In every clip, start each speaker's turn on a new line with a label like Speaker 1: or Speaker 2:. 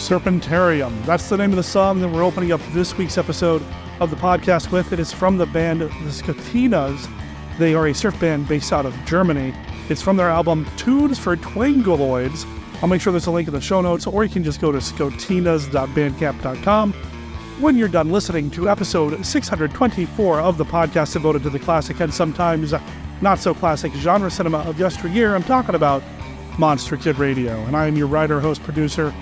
Speaker 1: Serpentarium. That's the name of the song that we're opening up this week's episode of the podcast with. It is from the band The Scatinas. They are a surf band based out of Germany. It's from their album Tunes for Twangoloids. I'll make sure there's a link in the show notes, or you can just go to scotinas.bandcamp.com. When you're done listening to episode 624 of the podcast devoted to the classic and sometimes not so classic genre cinema of yesteryear, I'm talking about Monster Kid Radio. And I am your writer, host, producer,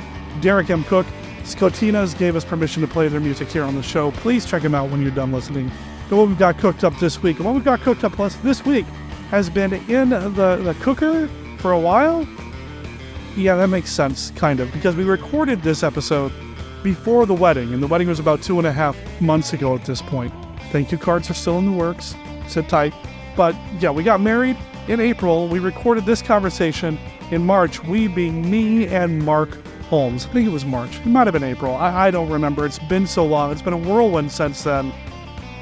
Speaker 1: Derek M. Cook. Scotinas gave us permission to play their music here on the show. Please check them out when you're done listening to what we've got cooked up this week. And what we've got cooked up this week has been in the cooker for a while. Yeah, that makes sense, kind of, because we recorded this episode before the wedding, and the wedding was about 2.5 months ago at this point. Thank you cards are still in the works. Sit tight. But yeah, we got married in April. We recorded this conversation in March, we being me and Mark Holmes. I think it was March. It might have been April. I don't remember. It's been so long. It's been a whirlwind since then.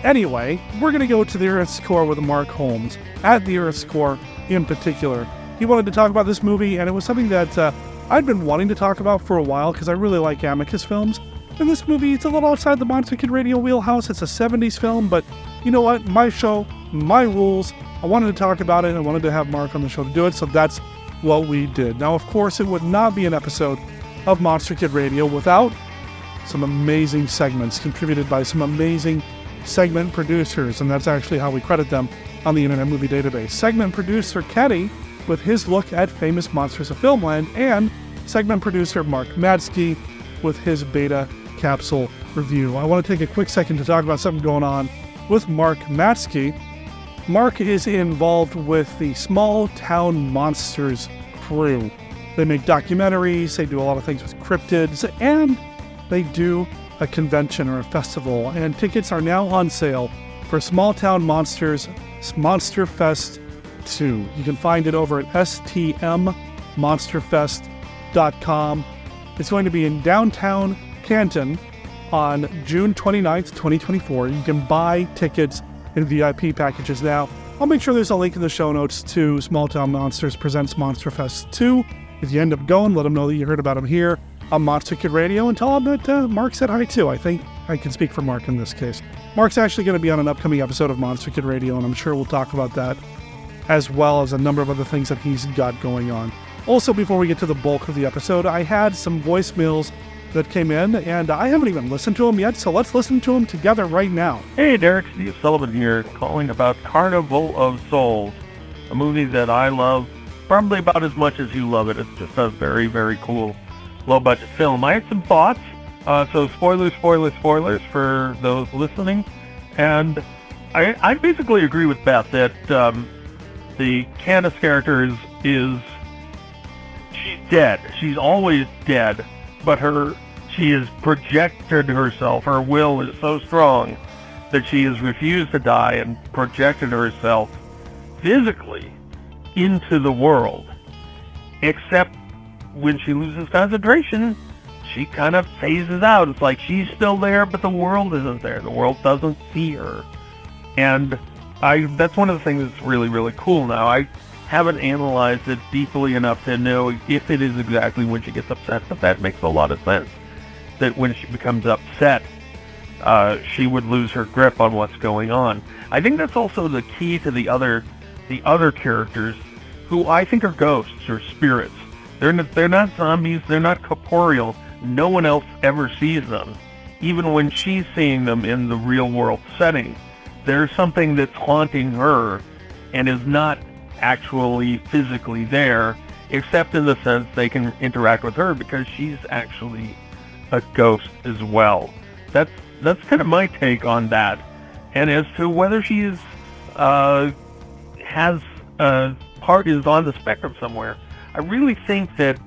Speaker 1: Anyway, we're going to go to the Earth's Core with Mark Holmes, at the Earth's Core in particular. He wanted to talk about this movie, and it was something that I'd been wanting to talk about for a while because I really like Amicus films. And this movie, it's a little outside the Monster Kid Radio wheelhouse. It's a 70s film, but you know what? My show, my rules. I wanted to talk about it. I wanted to have Mark on the show to do it, so that's what we did. Now, of course, it would not be an episode of Monster Kid Radio without some amazing segments contributed by some amazing segment producers, and that's actually how we credit them on the Internet Movie Database. Segment producer Kenny with his look at Famous Monsters of Filmland, and segment producer Mark Matzke with his Beta Capsule review. I want to take a quick second to talk about something going on with Mark Matzke. Mark is involved with the Small Town Monsters crew. They make documentaries, they do a lot of things with cryptids, and they do a convention or a festival, and tickets are now on sale for Small Town Monsters Monster Fest 2. You can find it over at stmmonsterfest.com. It's going to be in downtown Canton on June 29th, 2024. You can buy tickets and VIP packages now. I'll make sure there's a link in the show notes to Small Town Monsters Presents Monster Fest 2. If you end up going, let them know that you heard about them here on Monster Kid Radio, and tell them that Mark said hi too. I think I can speak for Mark in this case. Mark's actually going to be on an upcoming episode of Monster Kid Radio, and I'm sure we'll talk about that, as well as a number of other things that he's got going on. Also, before we get to the bulk of the episode, I had some voicemails that came in, and I haven't even listened to them yet, so let's listen to them together right now.
Speaker 2: Hey Derek, Steve Sullivan here, calling about Carnival of Souls, a movie that I love probably about as much as you love it. It's just a very, very cool, low-budget film. I had some thoughts, so spoilers for those listening, and I basically agree with Beth that the Candace character is she's dead. She's always dead, but she has projected herself. Her will is so strong that she has refused to die and projected herself physically into the world. Except when she loses concentration, she kind of phases out. It's like she's still there, but the world isn't there. The world doesn't see her. And that's one of the things that's really, really cool now. I haven't analyzed it deeply enough to know if it is exactly when she gets upset, but that makes a lot of sense. That when she becomes upset, she would lose her grip on what's going on. I think that's also the key to the other characters, who I think are ghosts or spirits. They're not zombies, they're not corporeal. No one else ever sees them. Even when she's seeing them in the real world setting, there's something that's haunting her and is not actually physically there, except in the sense they can interact with her because she's actually a ghost as well. That's kind of my take on that. And as to whether she is has part is on the spectrum somewhere, I really think that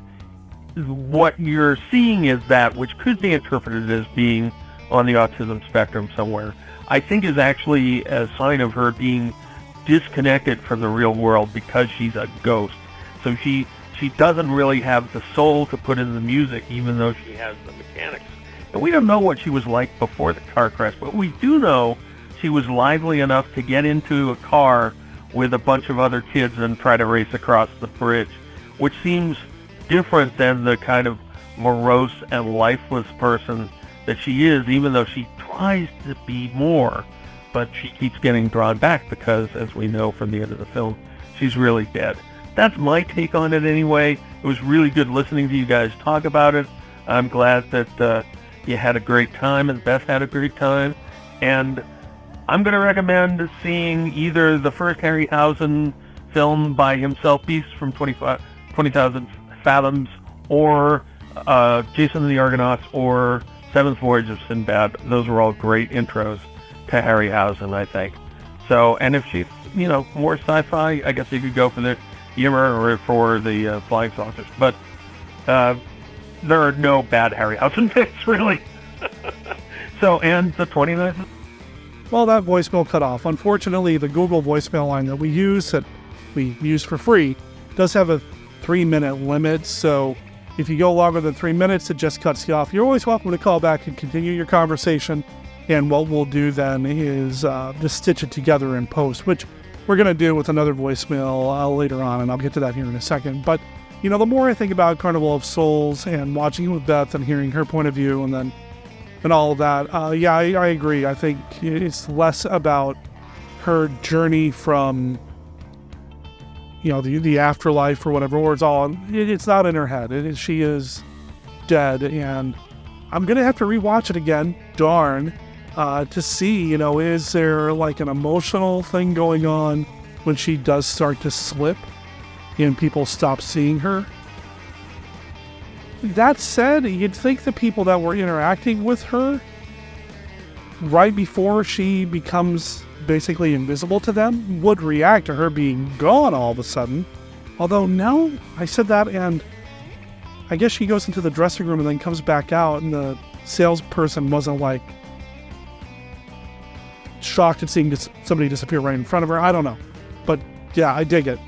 Speaker 2: what you're seeing is that which could be interpreted as being on the autism spectrum somewhere, I think is actually a sign of her being disconnected from the real world because she's a ghost. So she doesn't really have the soul to put in the music, even though she has the mechanics. And we don't know what she was like before the car crash, but we do know she was lively enough to get into a car with a bunch of other kids and try to race across the bridge, which seems different than the kind of morose and lifeless person that she is, even though she tries to be more, but she keeps getting drawn back because, as we know from the end of the film, she's really dead. That's my take on it anyway. It was really good listening to you guys talk about it. I'm glad that you had a great time and Beth had a great time. And I'm going to recommend seeing either the first Harryhausen film by himself, Beasts from 20,000 Fathoms, or Jason and the Argonauts, or Seventh Voyage of Sinbad. Those were all great intros to Harryhausen, I think. So, and if she's, more sci-fi, I guess you could go for the humor or for the flying saucers. But there are no bad Harryhausen picks, really. So, and the 29th.
Speaker 1: Well, that voicemail cut off. Unfortunately, the Google voicemail line that we use for free, does have a 3-minute limit. So if you go longer than 3 minutes, it just cuts you off. You're always welcome to call back and continue your conversation. And what we'll do then is just stitch it together in post, which we're going to do with another voicemail later on, and I'll get to that here in a second. But, the more I think about Carnival of Souls and watching it with Beth and hearing her point of view and all of that, I agree. I think it's less about her journey from, the afterlife or whatever, or it's not in her head. She is dead, and I'm going to have to rewatch it again, darn, to see, is there like an emotional thing going on when she does start to slip and people stop seeing her? That said, you'd think the people that were interacting with her right before she becomes basically invisible to them would react to her being gone all of a sudden. Although now I said that, and I guess she goes into the dressing room and then comes back out, and the salesperson wasn't like shocked at seeing somebody disappear right in front of her. I don't know. But yeah, I dig it.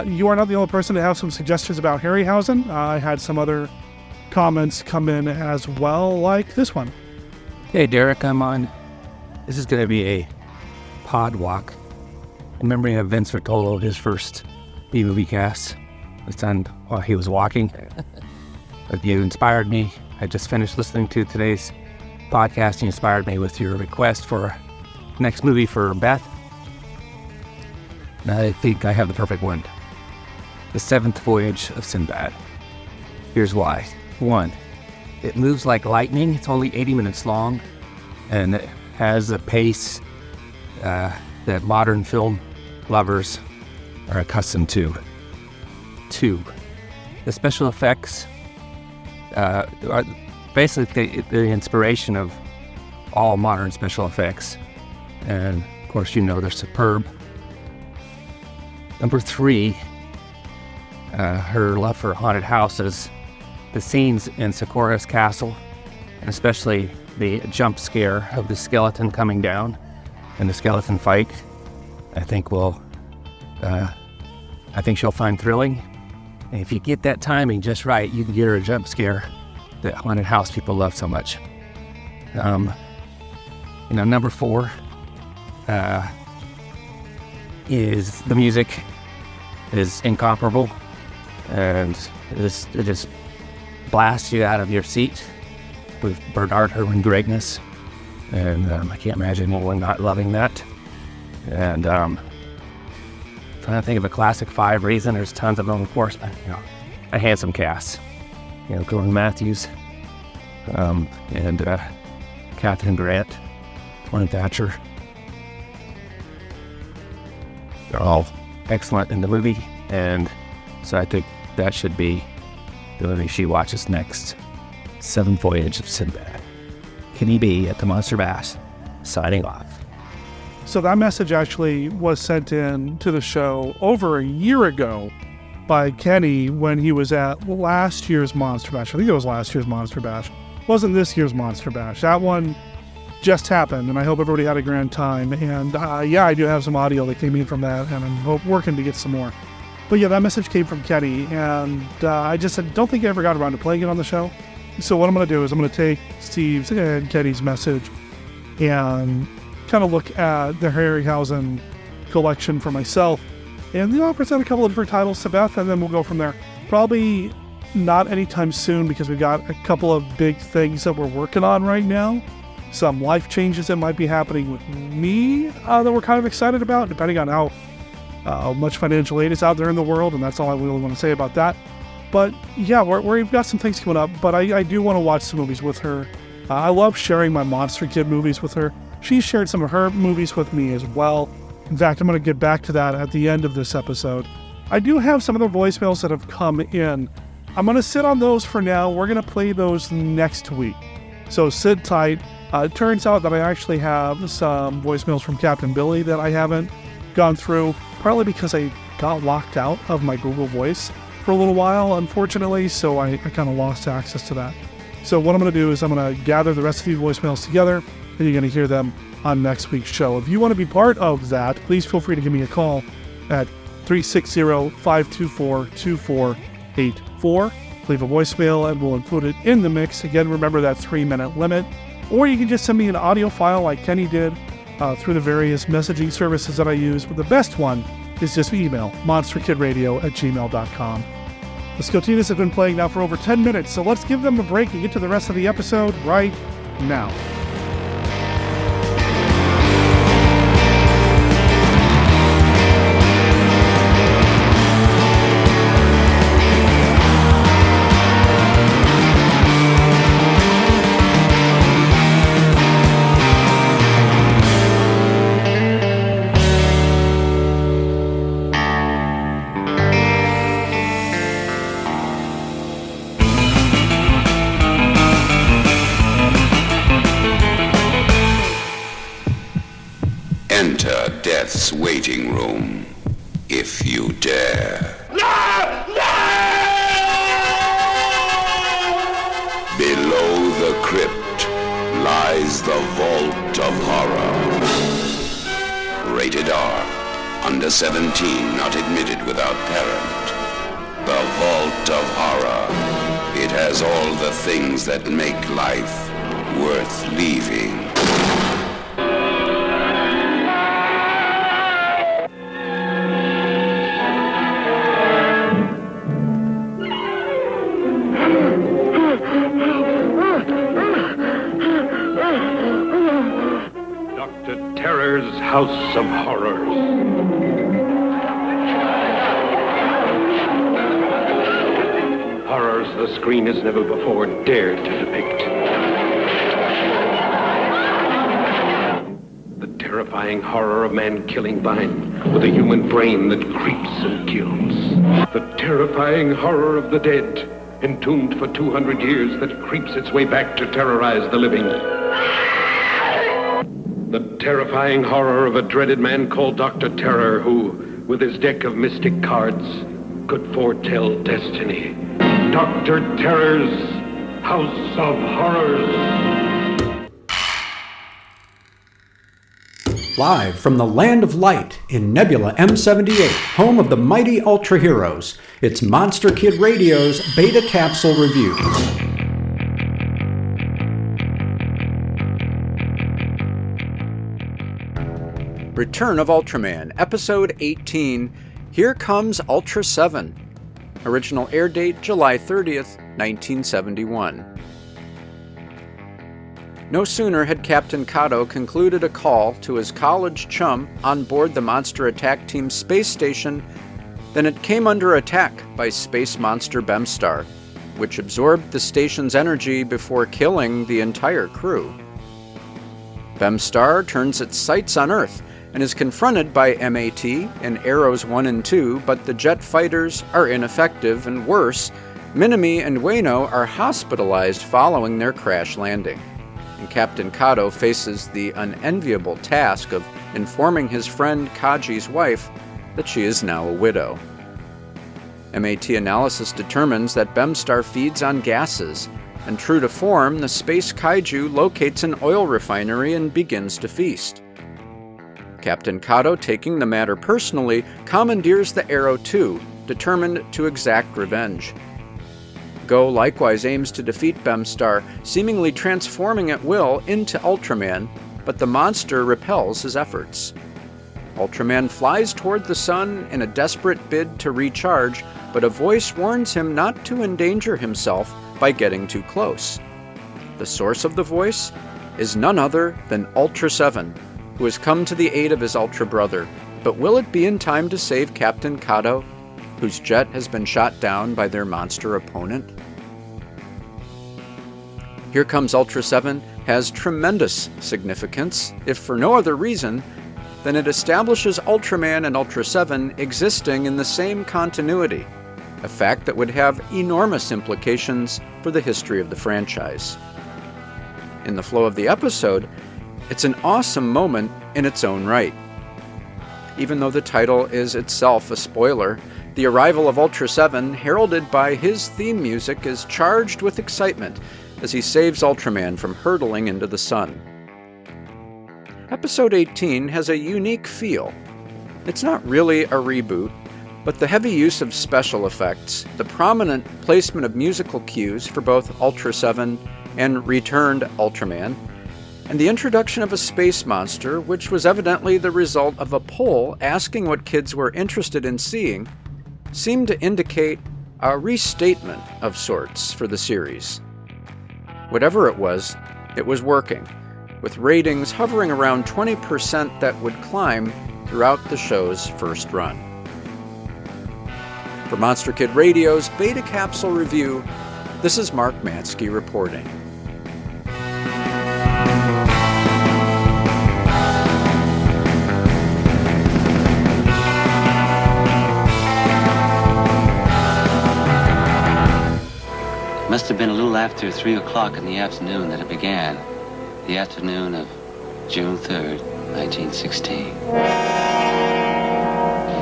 Speaker 1: You are not the only person to have some suggestions about Harryhausen. I had some other comments come in as well, like this one.
Speaker 3: Hey, Derek, I'm on. This is going to be a pod walk in memory of Vince Rotolo, his first B-movie cast. It's done while he was walking. But you inspired me. I just finished listening to today's podcast. You inspired me with your request for next movie for Beth. And I think I have the perfect one. The Seventh Voyage of Sinbad. Here's why. 1, it moves like lightning. It's only 80 minutes long, and it has a pace that modern film lovers are accustomed to. 2, the special effects are basically the inspiration of all modern special effects, and of course they're superb. Number 3, her love for haunted houses, the scenes in Socorro's castle, and especially the jump scare of the skeleton coming down and the skeleton fight, I think she'll find thrilling. And if you get that timing just right, you can get her a jump scare that haunted house people love so much. Number 4 is the music is incomparable, and it just blasts you out of your seat with Bernard Herrmann greatness, and I can't imagine anyone not loving that. And trying to think of a classic 5 reason. There's tons of them, of course, but a handsome cast. Gordon Matthews, and Catherine Grant, Lauren Thatcher. They're all excellent in the movie, and so I think that should be the movie she watches next. Seventh Voyage of Sinbad. Kenny B at the Monster Bash, signing off.
Speaker 1: So that message actually was sent in to the show over a year ago by Kenny when he was at last year's Monster Bash. I think it was last year's Monster Bash. It wasn't this year's Monster Bash. That one just happened, and I hope everybody had a grand time. And I do have some audio that came in from that, and I'm working to get some more. But yeah, that message came from Kenny, and I don't think I ever got around to playing it on the show. So what I'm going to do is I'm going to take Steve's and Kenny's message and kind of look at the Harryhausen collection for myself, and present a couple of different titles to Beth, and then we'll go from there. Probably not anytime soon because we've got a couple of big things that we're working on right now. Some life changes that might be happening with me that we're kind of excited about, depending on how much financial aid is out there in the world, and that's all I really want to say about that. But yeah, we've got some things coming up, but I do want to watch some movies with her. I love sharing my Monster Kid movies with her. She shared some of her movies with me as well. In fact, I'm going to get back to that at the end of this episode. I do have some of the voicemails that have come in. I'm going to sit on those for now. We're going to play those next week. So sit tight. It turns out that I actually have some voicemails from Captain Billy that I haven't gone through, partly because I got locked out of my Google Voice for a little while, unfortunately, so I kind of lost access to that. So what I'm going to do is I'm going to gather the rest of these voicemails together, and you're going to hear them on next week's show. If you want to be part of that, please feel free to give me a call at 360-524-2484. Leave a voicemail and we'll include it in the mix. Again, remember that 3-minute limit. Or you can just send me an audio file like Kenny did through the various messaging services that I use. But the best one is just email, monsterkidradio@gmail.com. The Scotinas have been playing now for over 10 minutes, so let's give them a break and get to the rest of the episode right now.
Speaker 4: Enter death's waiting room, if you dare. Below the crypt lies the Vault of Horror. Rated R. Under 17, not admitted without parent. The Vault of Horror. It has all the things that make life worth leaving.
Speaker 5: House of Horrors. Horrors the screen has never before dared to depict. The terrifying horror of man killing vine with a human brain that creeps and kills. The terrifying horror of the dead, entombed for 200 years, that creeps its way back to terrorize the living. The terrifying horror of a dreaded man called Dr. Terror, who, with his deck of mystic cards, could foretell destiny. Dr. Terror's House of Horrors.
Speaker 6: Live from the Land of Light in Nebula M78, home of the mighty Ultra Heroes, it's Monster Kid Radio's Beta Capsule Review. Return of Ultraman, Episode 18, Here Comes Ultra 7. Original air date July 30th, 1971. No sooner had Captain Kato concluded a call to his college chum on board the Monster Attack Team's space station than it came under attack by space monster Bemstar, which absorbed the station's energy before killing the entire crew. Bemstar turns its sights on Earth and is confronted by MAT in Arrows 1 and 2, but the jet fighters are ineffective, and worse, Minami and Ueno are hospitalized following their crash landing. And Captain Kato faces the unenviable task of informing his friend Kaji's wife that she is now a widow. MAT analysis determines that Bemstar feeds on gases, and true to form, the space kaiju locates an oil refinery and begins to feast. Captain Kato, taking the matter personally, commandeers the Arrow 2, determined to exact revenge. Go likewise aims to defeat Bemstar, seemingly transforming at will into Ultraman, but the monster repels his efforts. Ultraman flies toward the sun in a desperate bid to recharge, but a voice warns him not to endanger himself by getting too close. The source of the voice is none other than Ultra 7, who has come to the aid of his Ultra brother. But will it be in time to save Captain Kato, whose jet has been shot down by their monster opponent? Here Comes Ultra 7 has tremendous significance, if for no other reason than it establishes Ultraman and Ultra 7 existing in the same continuity, a fact that would have enormous implications for the history of the franchise. In the flow of the episode, it's an awesome moment in its own right. Even though the title is itself a spoiler, the arrival of Ultra 7, heralded by his theme music, is charged with excitement as he saves Ultraman from hurtling into the sun. Episode 18 has a unique feel. It's not really a reboot, but the heavy use of special effects, the prominent placement of musical cues for both Ultra 7 and returned Ultraman, and the introduction of a space monster, which was evidently the result of a poll asking what kids were interested in seeing, seemed to indicate a restatement of sorts for the series. Whatever it was working, with ratings hovering around 20% that would climb throughout the show's first run. For Monster Kid Radio's Beta Capsule Review, this is Mark Matzke reporting.
Speaker 7: It must have been a little after 3 o'clock in the afternoon that it began. The afternoon of June 3rd, 1916.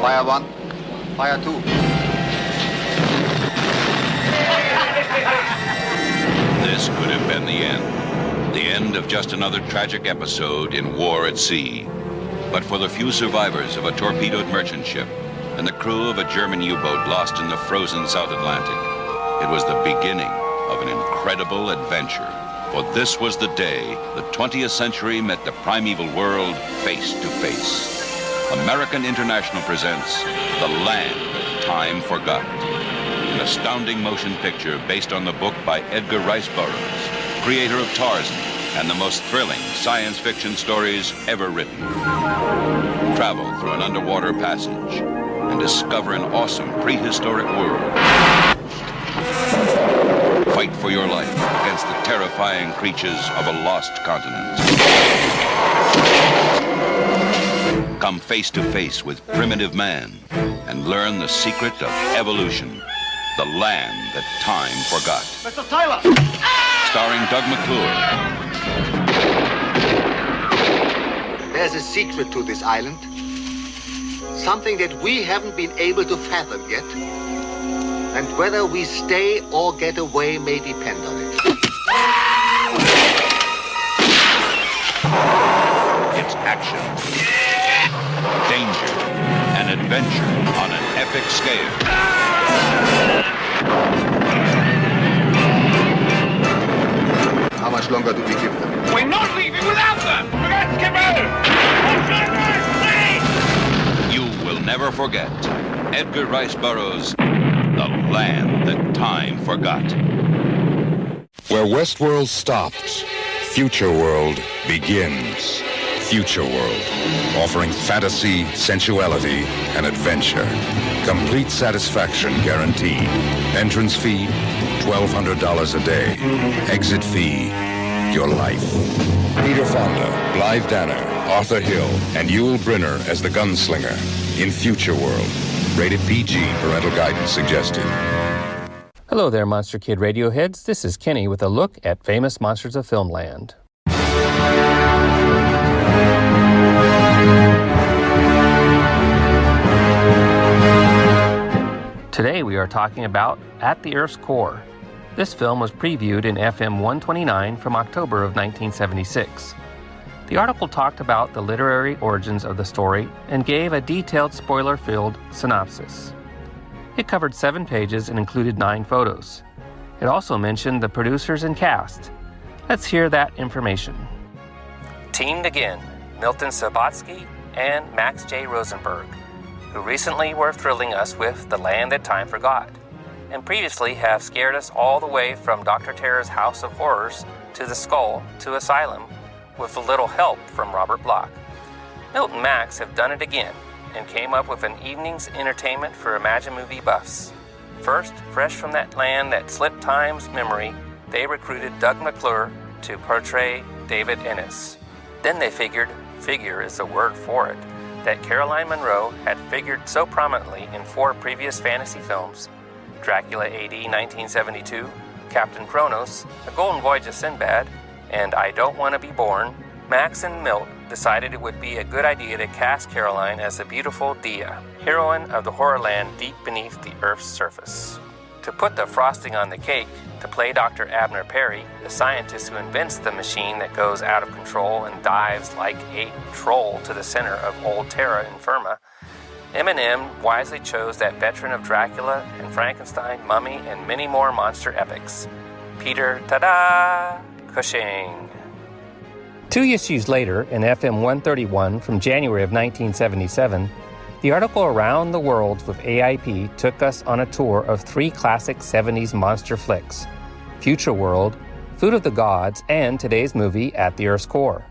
Speaker 8: Fire 1, fire 2.
Speaker 9: This could have been the end. The end of just another tragic episode in war at sea. But for the few survivors of a torpedoed merchant ship and the crew of a German U-boat lost in the frozen South Atlantic, it was the beginning of an incredible adventure. For this was the day the 20th century met the primeval world face to face. American International presents The Land That Time Forgot, an astounding motion picture based on the book by Edgar Rice Burroughs, creator of Tarzan and the most thrilling science fiction stories ever written. Travel through an underwater passage and discover an awesome prehistoric world. Fight for your life against the terrifying creatures of a lost continent. Come face to face with primitive man and learn the secret of evolution. The Land That Time Forgot.
Speaker 8: Mr. Tyler!
Speaker 9: Starring Doug McClure.
Speaker 8: There's a secret to this island. Something that we haven't been able to fathom yet. And whether we stay or get away may depend on it.
Speaker 9: It's action, danger, and adventure on an epic scale.
Speaker 8: How much longer do we give them?
Speaker 10: We're not leaving without them! Let's get out!
Speaker 9: You will never forget Edgar Rice Burroughs' The Land That Time Forgot.
Speaker 11: Where Westworld stops, Future World begins. Future World, offering fantasy, sensuality, and adventure. Complete satisfaction guaranteed. Entrance fee, $1,200 a day. Exit fee, your life. Peter Fonda, Blythe Danner, Arthur Hill, and Yul Brynner as the gunslinger in Future World. Rated PG, parental guidance suggested.
Speaker 3: Hello there, Monster Kid Radio heads. This is Kenny with a look at Famous Monsters of Filmland. Today we are talking about At the Earth's Core. This film was previewed in FM 129 from October of 1976. The article talked about the literary origins of the story and gave a detailed spoiler-filled synopsis. It covered 7 pages and included 9 photos. It also mentioned the producers and cast. Let's hear that information. Teamed again, Milton Subotsky, and Max J. Rosenberg, who recently were thrilling us with The Land That Time Forgot, and previously have scared us all the way from Dr. Terror's House of Horrors to The Skull to Asylum with a little help from Robert Bloch. Milt and Max have done it again and came up with an evening's entertainment for Imagine movie buffs. First, fresh from that land that slipped time's memory, they recruited Doug McClure to portray David Ennis. Then they figure is the word for it, that Caroline Munro had figured so prominently in 4 previous fantasy films, Dracula AD 1972, Captain Kronos, A Golden Voyage of Sinbad, and I Don't Want to Be Born. Max and Milt decided it would be a good idea to cast Caroline as the beautiful Dia, heroine of the horror land deep beneath the Earth's surface. To put the frosting on the cake, to play Dr. Abner Perry, the scientist who invents the machine that goes out of control and dives like a troll to the center of old Terra Infirma, Eminem wisely chose that veteran of Dracula and Frankenstein, Mummy, and many more monster epics, Peter Tada Cushing. 2 issues later, in FM 131 from January of 1977, the article Around the Worlds with AIP took us on a tour of 3 classic 70s monster flicks, Future World, Food of the Gods, and today's movie At the Earth's Core.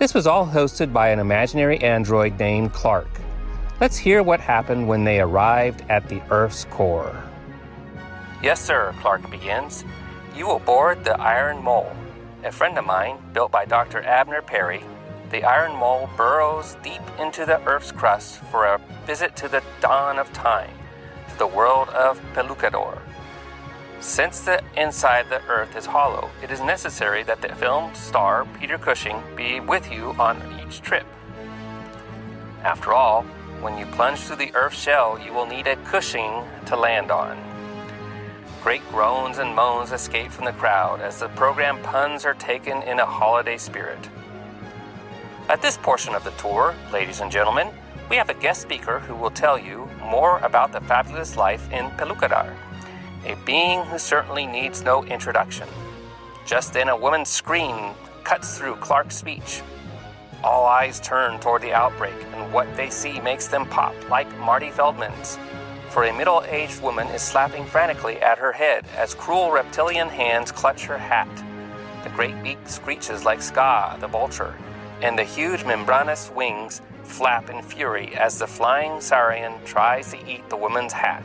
Speaker 3: This was all hosted by an imaginary android named Clark. Let's hear what happened when they arrived at the Earth's core. Yes, sir, Clark begins. You will board the Iron Mole. A friend of mine, built by Dr. Abner Perry, the Iron Mole burrows deep into the Earth's crust for a visit to the dawn of time, to the world of Pelucador. Since the inside of the Earth is hollow, it is necessary that the film star Peter Cushing be with you on each trip. After all, when you plunge through the Earth's shell, you will need a Cushing to land on. Great groans and moans escape from the crowd as the program puns are taken in a holiday spirit. At this portion of the tour, ladies and gentlemen, we have a guest speaker who will tell you more about the fabulous life in Pelucadar, a being who certainly needs no introduction. Just then a woman's scream cuts through Clark's speech. All eyes turn toward the outbreak, and what they see makes them pop like Marty Feldman's. For a middle-aged woman is slapping frantically at her head as cruel reptilian hands clutch her hat. The great beak screeches like Ska, the vulture, and the huge membranous wings flap in fury as the flying saurian tries to eat the woman's hat,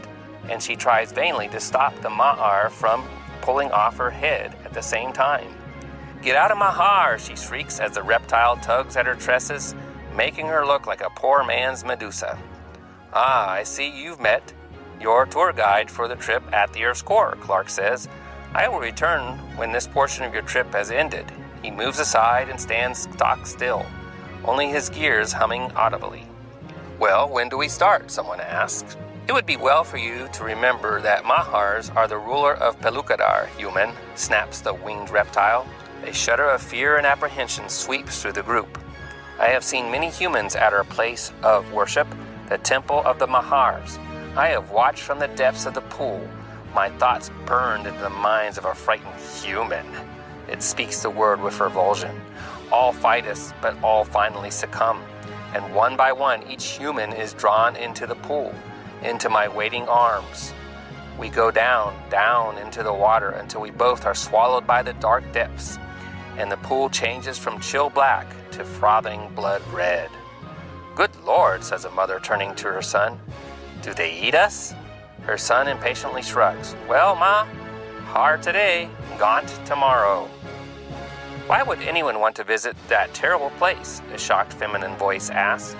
Speaker 3: and she tries vainly to stop the Ma'ar from pulling off her head at the same time. Get out of my hair, she shrieks as the reptile tugs at her tresses, making her look like a poor man's Medusa. Ah, I see you've met your tour guide for the trip at the Earth's core, Clark says. I will return when this portion of your trip has ended. He moves aside and stands stock still, only his gears humming audibly. Well, when do we start? Someone asks. It would be well for you to remember that Mahars are the ruler of Pelucadar, human, snaps the winged reptile. A shudder of fear and apprehension sweeps through the group. I have seen many humans at our place of worship, the temple of the Mahars. I have watched from the depths of the pool. My thoughts burned into the minds of a frightened human. It speaks the word with revulsion. All fight us, but all finally succumb. And one by one, each human is drawn into the pool, into my waiting arms. We go down, down into the water until we both are swallowed by the dark depths, and the pool changes from chill black to frothing blood red. Good Lord, says a mother turning to her son. Do they eat us? Her son impatiently shrugs. Well, Ma, hard today, gaunt tomorrow. Why would anyone want to visit that terrible place? A shocked feminine voice asks.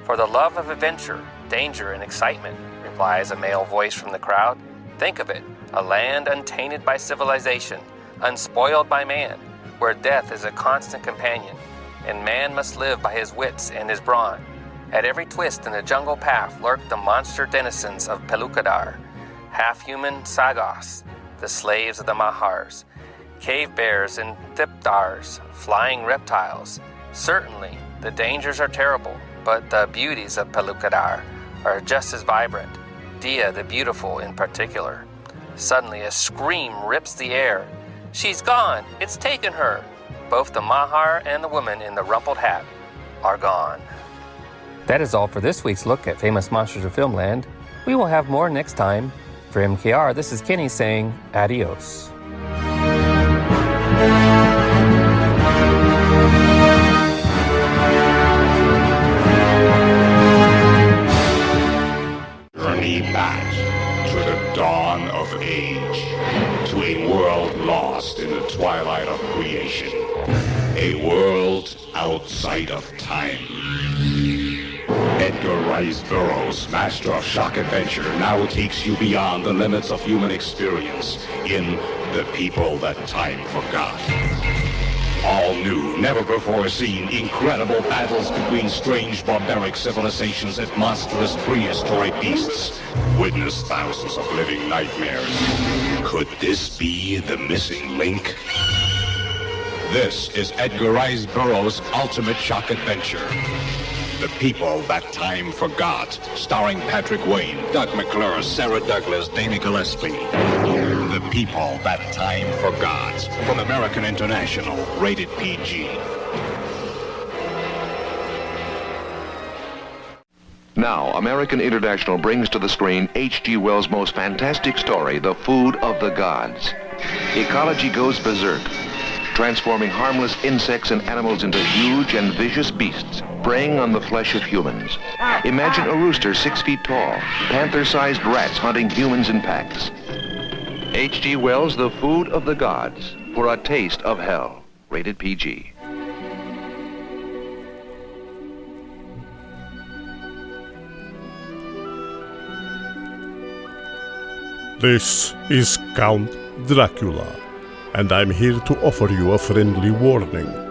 Speaker 3: For the love of adventure, danger, and excitement, replies a male voice from the crowd. Think of it, a land untainted by civilization, unspoiled by man, where death is a constant companion, and man must live by his wits and his brawn. At every twist in the jungle path lurk the monster denizens of Pelucadar, half-human Sagos, the slaves of the Mahars, cave bears and thipdars, flying reptiles. Certainly, the dangers are terrible, but the beauties of Pelucadar are just as vibrant, Dia the beautiful in particular. Suddenly, a scream rips the air. She's gone! It's taken her! Both the Mahar and the woman in the rumpled hat are gone. That is all for this week's look at Famous Monsters of Filmland. We will have more next time. For MKR, this is Kenny saying adios.
Speaker 11: Journey back to the dawn of age, to a world lost in the twilight of creation, a world outside of time. Edgar Rice Burroughs, master of shock adventure, now takes you beyond the limits of human experience in The People That Time Forgot. All new, never before seen, incredible battles between strange barbaric civilizations and monstrous prehistoric beasts. Witness thousands of living nightmares. Could this be the missing link? This is Edgar Rice Burroughs' ultimate shock adventure. The People That Time Forgot, starring Patrick Wayne, Doug McClure, Sarah Douglas, Dana Gillespie. The People That Time Forgot, from American International, rated PG.
Speaker 12: Now, American International brings to the screen H.G. Wells' most fantastic story, The Food of the Gods. Ecology goes berserk, transforming harmless insects and animals into huge and vicious beasts, preying on the flesh of humans. Imagine a rooster 6 feet tall, panther-sized rats hunting humans in packs. H.G. Wells' The Food of the Gods, for a taste of hell, rated PG.
Speaker 13: This is Count Dracula, and I'm here to offer you a friendly warning.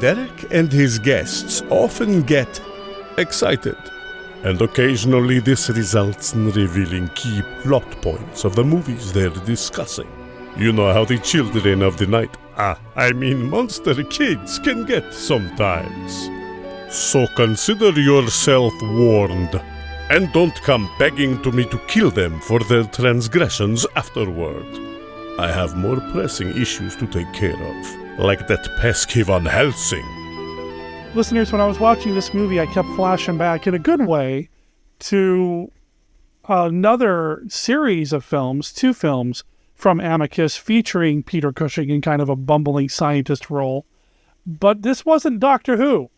Speaker 13: Derek and his guests often get excited, and occasionally this results in revealing key plot points of the movies they're discussing. You know how the children of the night, monster kids, can get sometimes. So consider yourself warned, and don't come begging to me to kill them for their transgressions afterward. I have more pressing issues to take care of, like that pesky Van Helsing.
Speaker 1: Listeners, when I was watching this movie, I kept flashing back in a good way to another series of films, 2 films from Amicus featuring Peter Cushing in kind of a bumbling scientist role. But this wasn't Doctor Who.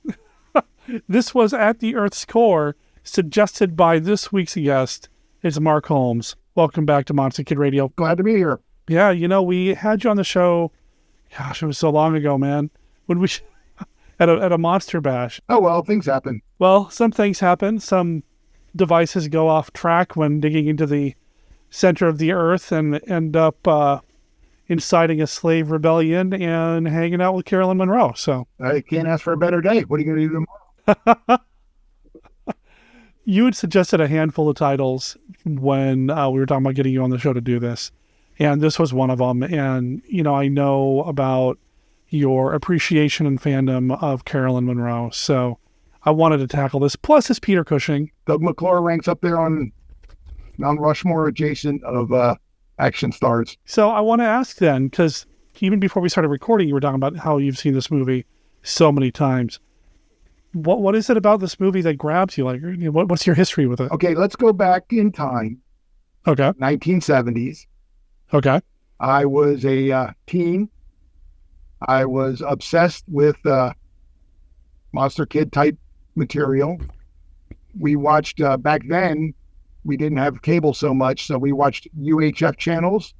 Speaker 1: This was At the Earth's Core, suggested by this week's guest. It's Mark Holmes. Welcome back to Monster Kid Radio.
Speaker 14: Glad to be here.
Speaker 1: Yeah, we had you on the show, gosh, it was so long ago, man, when we at a Monster Bash.
Speaker 14: Oh, well, things happen.
Speaker 1: Well, some things happen. Some devices go off track when digging into the center of the earth and end up inciting a slave rebellion and hanging out with Carolyn Monroe. So
Speaker 14: I can't ask for a better day. What are you going to do tomorrow?
Speaker 1: You had suggested a handful of titles when we were talking about getting you on the show to do this. And this was one of them. And, I know about your appreciation and fandom of Carolyn Monroe. So I wanted to tackle this. Plus, it's Peter Cushing.
Speaker 14: Doug McClure ranks up there on Mount Rushmore adjacent of action stars.
Speaker 1: So I want to ask then, because even before we started recording, you were talking about how you've seen this movie so many times. What is it about this movie that grabs you? Like, what's your history with it?
Speaker 14: Okay, let's go back in time.
Speaker 1: Okay.
Speaker 14: 1970s.
Speaker 1: Okay.
Speaker 14: I was a teen. I was obsessed with Monster Kid type material. We watched, back then, we didn't have cable so much, so we watched UHF channels.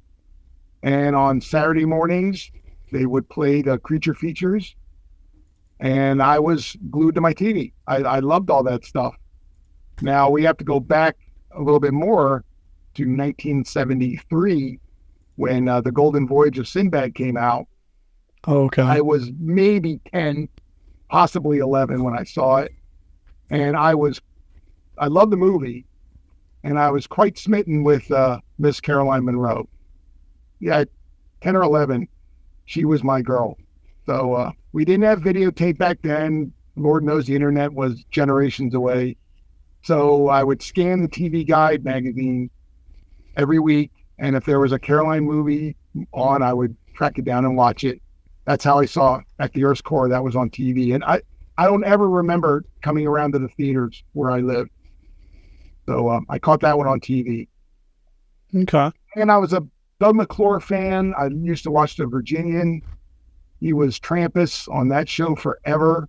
Speaker 14: And on Saturday mornings, they would play the creature features. And I was glued to my TV. I loved all that stuff. Now, we have to go back a little bit more to 1973 when The Golden Voyage of Sinbad came out.
Speaker 1: Okay.
Speaker 14: I was maybe 10, possibly 11 when I saw it. And I loved the movie. And I was quite smitten with Miss Caroline Monroe. Yeah, 10 or 11, she was my girl. So we didn't have videotape back then. Lord knows the internet was generations away. So I would scan the TV Guide magazine every week. And if there was a Caroline movie on, I would track it down and watch it. That's how I saw At the Earth's Core. That was on TV. And I don't ever remember coming around to the theaters where I lived. So I caught that one on TV.
Speaker 1: Okay.
Speaker 14: And I was a Doug McClure fan. I used to watch The Virginian. He was Trampus on that show forever.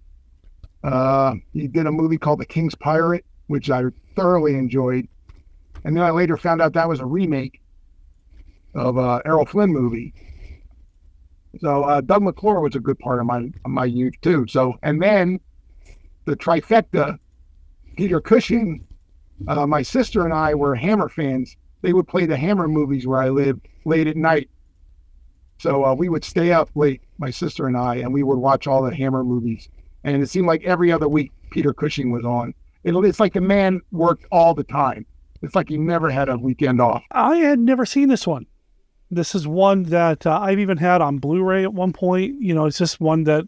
Speaker 14: He did a movie called The King's Pirate, which I thoroughly enjoyed. And then I later found out that was a remake of Errol Flynn movie. So Doug McClure was a good part of my youth too. So, and then the trifecta, Peter Cushing, my sister and I were Hammer fans. They would play the Hammer movies where I lived late at night. So we would stay up late, my sister and I, and we would watch all the Hammer movies. And it seemed like every other week Peter Cushing was on. It's like the man worked all the time. It's like he never had a weekend off.
Speaker 1: I had never seen this one. This is one that I've even had on Blu-ray at one point. It's just one that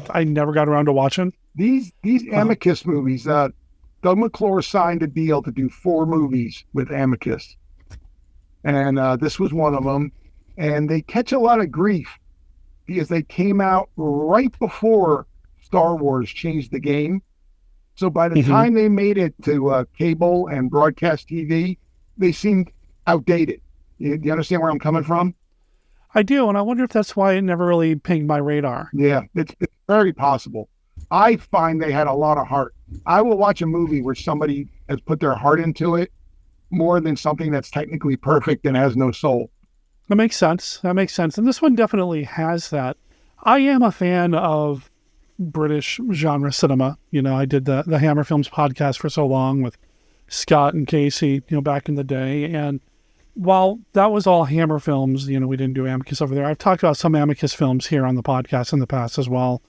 Speaker 1: I never got around to watching.
Speaker 14: These Amicus movies, Doug McClure signed a deal to do 4 movies with Amicus. And this was one of them. And they catch a lot of grief because they came out right before Star Wars changed the game. So by the time they made it to cable and broadcast TV, they seemed outdated. Do you understand where I'm coming from?
Speaker 1: I do, and I wonder if that's why it never really pinged my radar.
Speaker 14: Yeah, it's very possible. I find they had a lot of heart. I will watch a movie where somebody has put their heart into it more than something that's technically perfect and has no soul.
Speaker 1: That makes sense. And this one definitely has that. I am a fan of British genre cinema. I did the Hammer Films podcast for so long with Scott and Casey, back in the day. And while that was all Hammer Films, we didn't do Amicus over there. I've talked about some Amicus films here on the podcast in the past as well.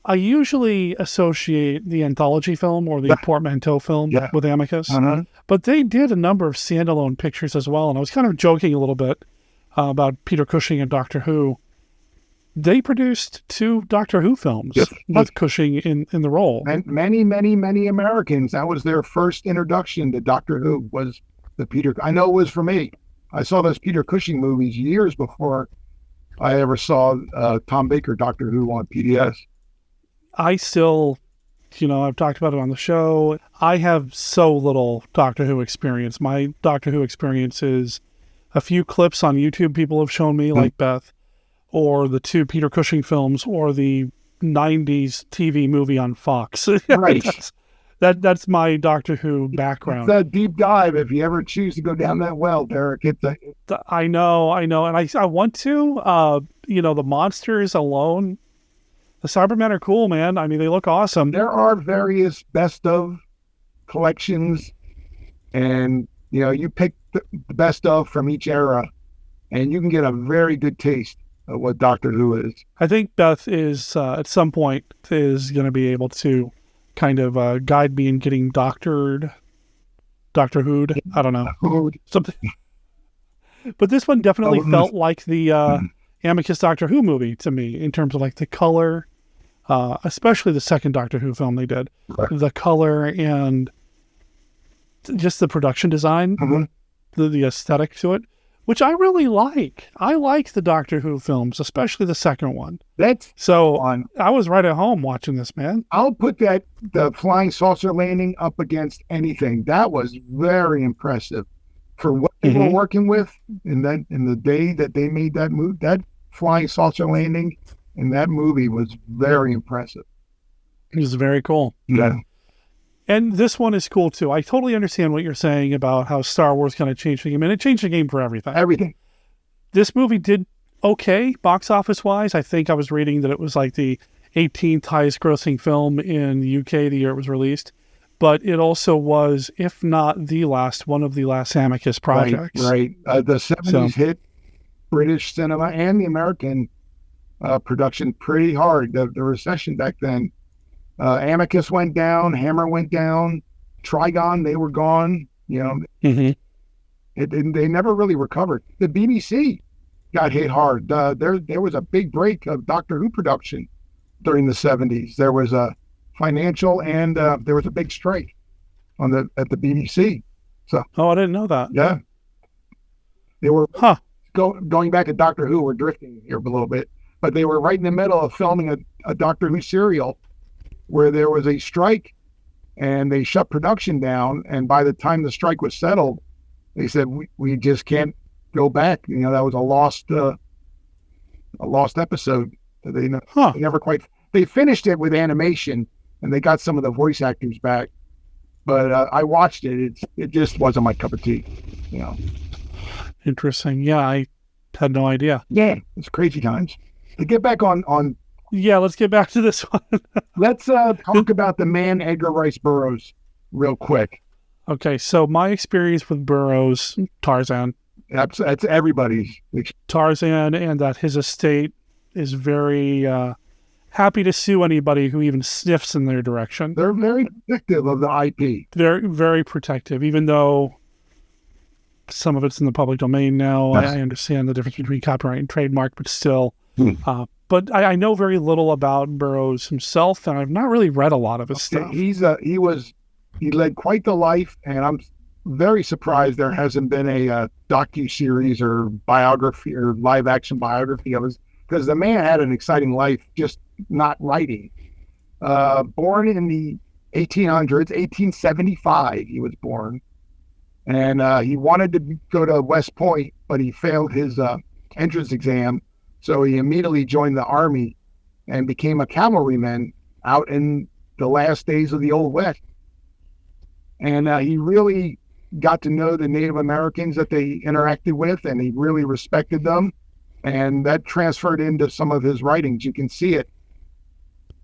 Speaker 1: I usually associate the anthology film or the portmanteau film with Amicus, but they did a number of standalone pictures as well. And I was kind of joking a little bit about Peter Cushing and Doctor Who. They produced 2 Doctor Who films with Cushing in the role.
Speaker 14: And many, many, many Americans, that was their first introduction to Doctor Who, was the Peter. I know it was for me. I saw those Peter Cushing movies years before I ever saw Tom Baker Doctor Who on PBS.
Speaker 1: I still, I've talked about it on the show. I have so little Doctor Who experience. My Doctor Who experience is a few clips on YouTube people have shown me, like Beth, or the 2 Peter Cushing films, or the 90s TV movie on Fox.
Speaker 14: Right.
Speaker 1: That's my Doctor Who background.
Speaker 14: It's a deep dive if you ever choose to go down that well, Derek.
Speaker 1: I know. And I want to, the monsters alone, the Cybermen are cool, man. I mean, they look awesome.
Speaker 14: There are various best of collections, and, you pick the best of from each era, and you can get a very good taste of what Doctor Who is.
Speaker 1: I think Beth is, at some point, is going to be able to kind of guide me in getting Doctor Who'd. I don't know. Something. But this one definitely felt like the Amicus Doctor Who movie to me, in terms of like the color, especially the second Doctor Who film they did. Right. The color and just the production design, the aesthetic to it, which I really like. I like the Doctor Who films, especially the second one. I was right at home watching this, man.
Speaker 14: I'll put the flying saucer landing up against anything. That was very impressive for what they were working with in the day that they made that movie. That flying saucer landing in that movie was very impressive.
Speaker 1: It was very cool.
Speaker 14: Yeah.
Speaker 1: And this one is cool too. I totally understand what you're saying about how Star Wars kind of changed the game, and it changed the game for everything.
Speaker 14: Everything.
Speaker 1: This movie did okay box office wise. I think I was reading that it was like the 18th highest grossing film in the UK the year it was released, but it also was, if not the last, one of the last Amicus projects.
Speaker 14: Right. The 70s hit British cinema and the American production pretty hard. The recession back then. Amicus went down, Hammer went down, Trigon, they were gone. They never really recovered. The BBC got hit hard. There was a big break of Doctor Who production during the 70s. There was a financial and there was a big strike at the BBC. So.
Speaker 1: Oh, I didn't know that.
Speaker 14: Yeah. They were going back to Doctor Who. We're drifting here a little bit, but they were right in the middle of filming a Doctor Who serial. where there was a strike and they shut production down. And by the time the strike was settled, they said, we just can't go back. You know, that was a lost episode. They never quite, they finished it with animation and they got some of the voice actors back. But I watched it. It just wasn't my cup of tea, you know.
Speaker 1: Interesting. Yeah, I had no idea.
Speaker 14: Yeah, it's crazy times. To get back on.
Speaker 1: Yeah, let's get back to this one.
Speaker 14: Let's talk about the man Edgar Rice Burroughs real quick.
Speaker 1: Okay, so my experience with Burroughs, Tarzan.
Speaker 14: That's everybody's.
Speaker 1: Tarzan, and that his estate is very happy to sue anybody who even sniffs in their direction.
Speaker 14: They're very protective of the IP.
Speaker 1: They're very protective, even though some of it's in the public domain now.
Speaker 14: Yes.
Speaker 1: I understand the difference between copyright and trademark, but still. But I know very little about Burroughs himself, and I've not really read a lot of his stuff.
Speaker 14: He led quite the life, and I'm very surprised there hasn't been a docu-series or biography or live-action biography of his, because the man had an exciting life, just not writing. Born in the 1800s, 1875, he was born. And he wanted to go to West Point, but he failed his entrance exam. So he immediately joined the Army and became a cavalryman out in the last days of the Old West. And he really got to know the Native Americans that they interacted with, and he really respected them. And that transferred into some of his writings. You can see it.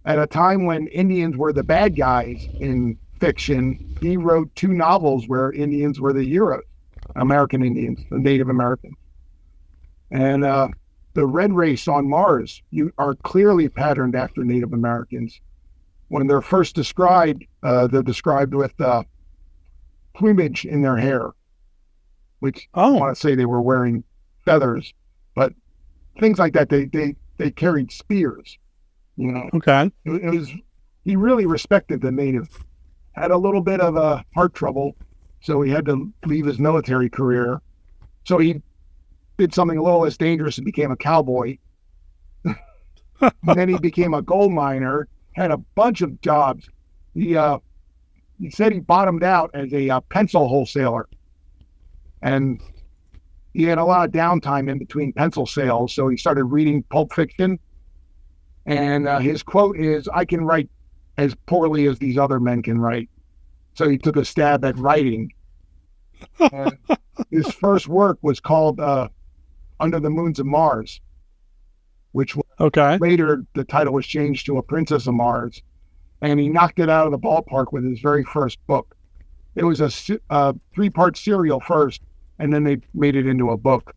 Speaker 14: At a time when Indians were the bad guys in fiction, he wrote 2 novels where Indians were the heroes, American Indians, the Native Americans. And the red race on Mars, you are clearly patterned after Native Americans. When they're first described, they're described with plumage in their hair, which I want to say they were wearing feathers, but things like that. They carried spears, you know.
Speaker 1: Okay.
Speaker 14: It was, he really respected the natives. Had a little bit of heart trouble, so he had to leave his military career. So he did something a little less dangerous and became a cowboy. And then he became a gold miner, had a bunch of jobs. He said he bottomed out as a pencil wholesaler. And he had a lot of downtime in between pencil sales, so he started reading Pulp Fiction. And his quote is, "I can write as poorly as these other men can write." So he took a stab at writing. And his first work was called Under the Moons of Mars, which later the title was changed to A Princess of Mars. And he knocked it out of the ballpark with his very first book. It was a 3-part serial first, and then they made it into a book.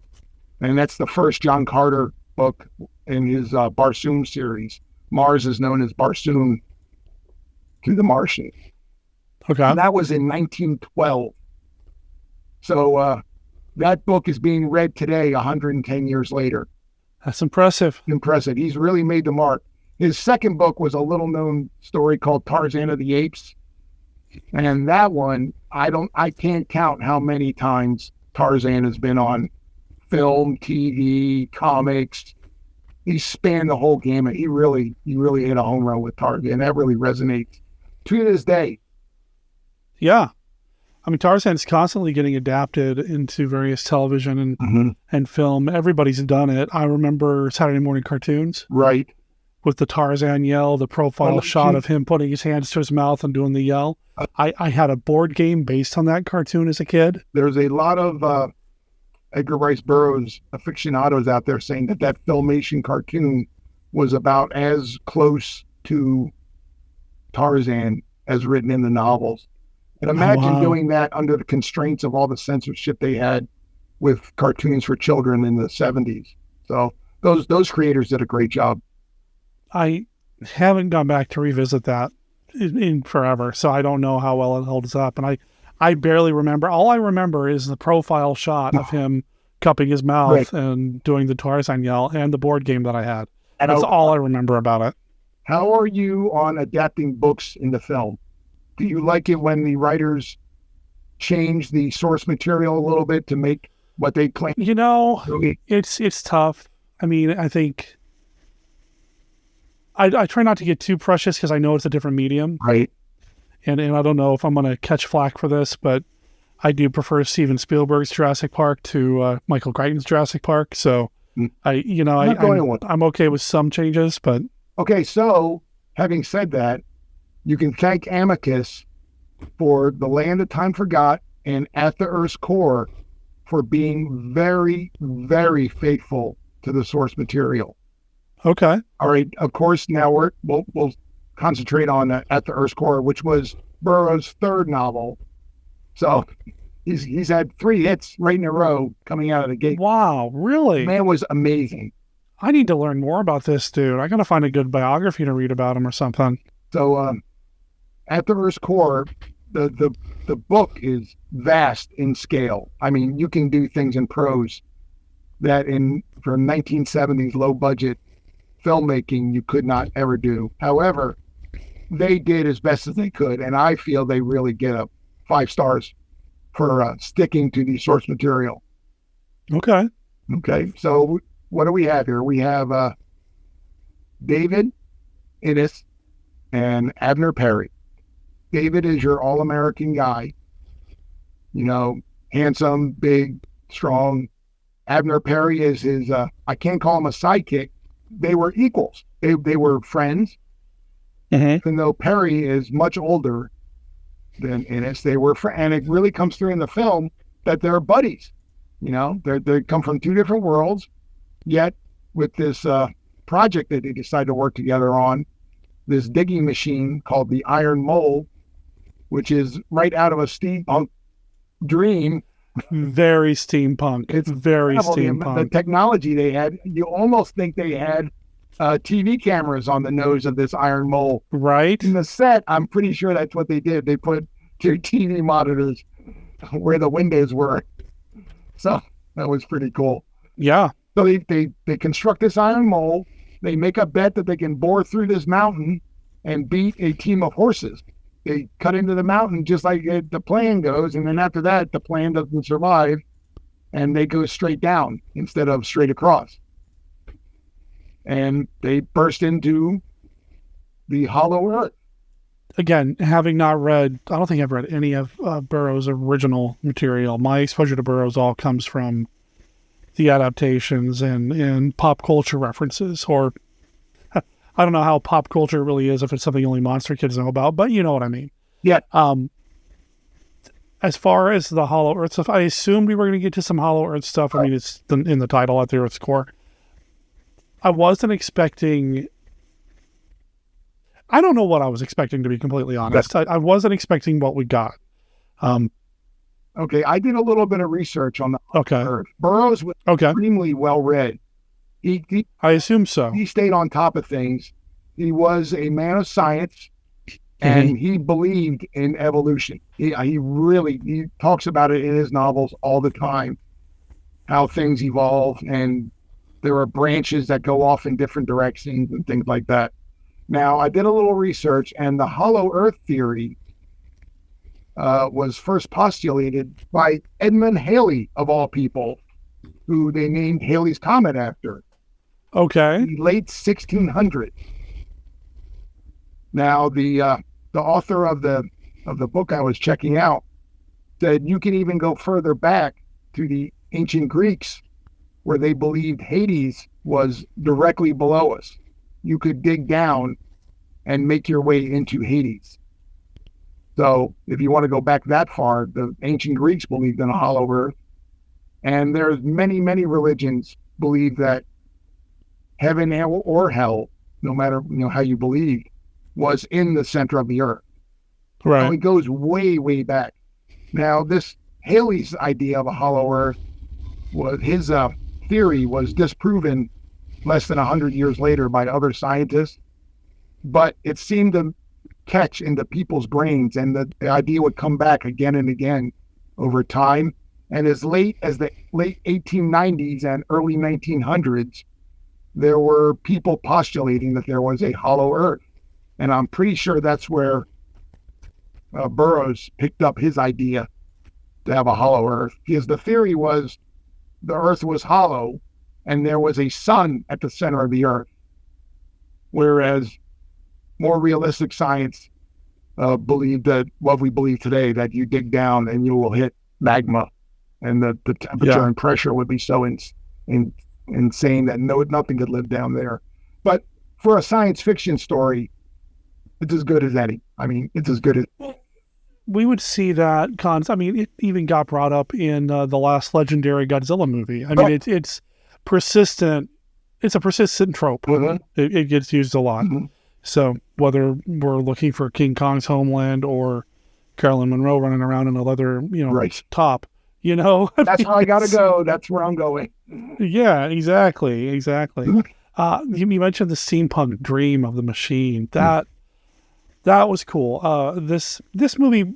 Speaker 14: And that's the first John Carter book in his Barsoom series. Mars is known as Barsoom to the Martian.
Speaker 1: Okay.
Speaker 14: And that was in 1912. So that book is being read today, 110 years later.
Speaker 1: That's impressive.
Speaker 14: Impressive. He's really made the mark. His second book was a little-known story called Tarzan of the Apes. And that one, I can't count how many times Tarzan has been on film, TV, comics. He spanned the whole gamut. He really hit a home run with Tarzan, and that really resonates to this day.
Speaker 1: Yeah. I mean, Tarzan's constantly getting adapted into various television and film. Everybody's done it. I remember Saturday morning cartoons.
Speaker 14: Right.
Speaker 1: With the Tarzan yell, the profile shot of him putting his hands to his mouth and doing the yell. I had a board game based on that cartoon as a kid.
Speaker 14: There's a lot of Edgar Rice Burroughs aficionados out there saying that Filmation cartoon was about as close to Tarzan as written in the novels. And imagine doing that under the constraints of all the censorship they had with cartoons for children in the 70s. So those creators did a great job.
Speaker 1: I haven't gone back to revisit that in forever, so I don't know how well it holds up. And I barely remember. All I remember is the profile shot of him cupping his mouth and doing the Tarzan yell and the board game that I had. And that's all I remember about it.
Speaker 14: How are you on adapting books into film? Do you like it when the writers change the source material a little bit to make what they claim?
Speaker 1: You know, it's tough. I mean, I think I try not to get too precious because I know it's a different medium.
Speaker 14: Right.
Speaker 1: And I don't know if I'm going to catch flack for this, but I do prefer Steven Spielberg's Jurassic Park to Michael Crichton's Jurassic Park. So I'm okay with some changes, but
Speaker 14: okay. So having said that, you can thank Amicus for The Land of Time Forgot and At the Earth's Core for being very, very faithful to the source material.
Speaker 1: Okay.
Speaker 14: All right. Of course, now we'll concentrate on At the Earth's Core, which was Burroughs' third novel. So he's had 3 hits right in a row coming out of the gate.
Speaker 1: Wow, really?
Speaker 14: Man was amazing.
Speaker 1: I need to learn more about this dude. I got to find a good biography to read about him or something.
Speaker 14: So At the Earth's Core, the book is vast in scale. I mean, you can do things in prose that for 1970s low budget filmmaking you could not ever do. However, they did as best as they could, and I feel they really get 5 stars for sticking to the source material.
Speaker 1: Okay.
Speaker 14: So what do we have here? We have David Innes and Abner Perry. David is your all-American guy, handsome, big, strong. Abner Perry is his, I can't call him a sidekick. They were equals. They were friends. Even though Perry is much older than Innes, they were friends. And it really comes through in the film that they're buddies. They come from 2 different worlds, yet with this project that they decided to work together on, this digging machine called the Iron Mole, which is right out of a steampunk dream.
Speaker 1: Very steampunk. It's very steampunk.
Speaker 14: The technology they had, you almost think they had TV cameras on the nose of this Iron Mole.
Speaker 1: Right.
Speaker 14: In the set, I'm pretty sure that's what they did. They put 2 TV monitors where the windows were. So that was pretty cool.
Speaker 1: Yeah.
Speaker 14: So they construct this Iron Mole. They make a bet that they can bore through this mountain and beat a team of horses. They cut into the mountain just like the plan goes, and then after that, the plan doesn't survive, and they go straight down instead of straight across. And they burst into the hollow earth.
Speaker 1: Again, having not read, I don't think I've read any of Burroughs' original material. My exposure to Burroughs all comes from the adaptations and pop culture references, or I don't know how pop culture really is if it's something only monster kids know about, but you know what I mean.
Speaker 14: Yeah.
Speaker 1: As far as the Hollow Earth stuff, I assumed we were going to get to some Hollow Earth stuff. I mean, it's in the title, At the Earth's Core. I wasn't expecting... I don't know what I was expecting, to be completely honest. I wasn't expecting what we got.
Speaker 14: Okay, I did a little bit of research on the Earth. Burroughs was extremely well-read.
Speaker 1: I assume so.
Speaker 14: He stayed on top of things. He was a man of science, and he believed in evolution. He talks about it in his novels all the time, how things evolve, and there are branches that go off in different directions and things like that. Now, I did a little research, and the Hollow Earth theory was first postulated by Edmund Halley, of all people, who they named Halley's Comet after.
Speaker 1: Okay.
Speaker 14: The late 1600s. Now, the author of the book I was checking out said you can even go further back to the ancient Greeks, where they believed Hades was directly below us. You could dig down and make your way into Hades. So if you want to go back that far, the ancient Greeks believed in a hollow earth. And there's many, many religions believe that heaven or hell, no matter how you believe, was in the center of the earth.
Speaker 1: Right.
Speaker 14: So it goes way, way back. Now, this Halley's idea of a hollow earth was his theory was disproven less than 100 years later by other scientists, but it seemed to catch into people's brains, and the idea would come back again and again over time. And as late as the late 1890s and early 1900s, there were people postulating that there was a hollow earth. And I'm pretty sure that's where Burroughs picked up his idea to have a hollow earth, because the theory was the earth was hollow and there was a sun at the center of the earth. whereas more realistic science believed that what we believe today, that you dig down and you will hit magma, and the temperature and pressure would be so insane that nothing could live down there. But for a science fiction story, it's as good as any. I mean, it's as good as...
Speaker 1: We would see that it even got brought up in the last legendary Godzilla movie. I mean, it's persistent. It's a persistent trope.
Speaker 14: Mm-hmm.
Speaker 1: It gets used a lot.
Speaker 14: Mm-hmm.
Speaker 1: So whether we're looking for King Kong's homeland or Carolyn Monroe running around in a leather, top,
Speaker 14: That's how I got to go. That's where I'm going.
Speaker 1: Yeah, exactly. You mentioned the steampunk dream of the machine. That was cool. This movie,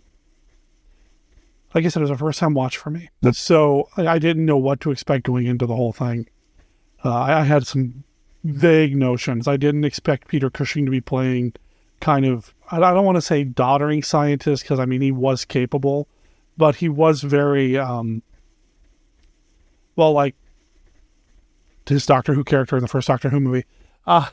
Speaker 1: like I said, it was a first time watch for me. So I didn't know what to expect going into the whole thing. I had some vague notions. I didn't expect Peter Cushing to be playing kind of, I don't want to say doddering scientist, because he was capable, but he was very, like his Doctor Who character in the first Doctor Who movie. But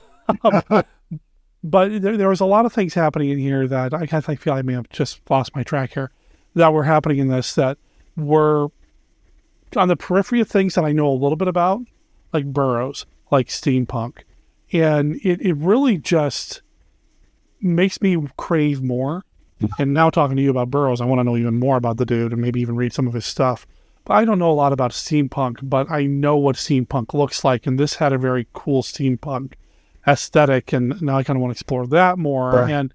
Speaker 1: there was a lot of things happening in here that I feel I may have just lost my track here, that were happening in this that were on the periphery of things that I know a little bit about, like Burroughs, like steampunk. And it really just makes me crave more. And now talking to you about Burroughs, I want to know even more about the dude and maybe even read some of his stuff. But I don't know a lot about steampunk, but I know what steampunk looks like. And this had a very cool steampunk aesthetic. And now I kind of want to explore that more. Right. And,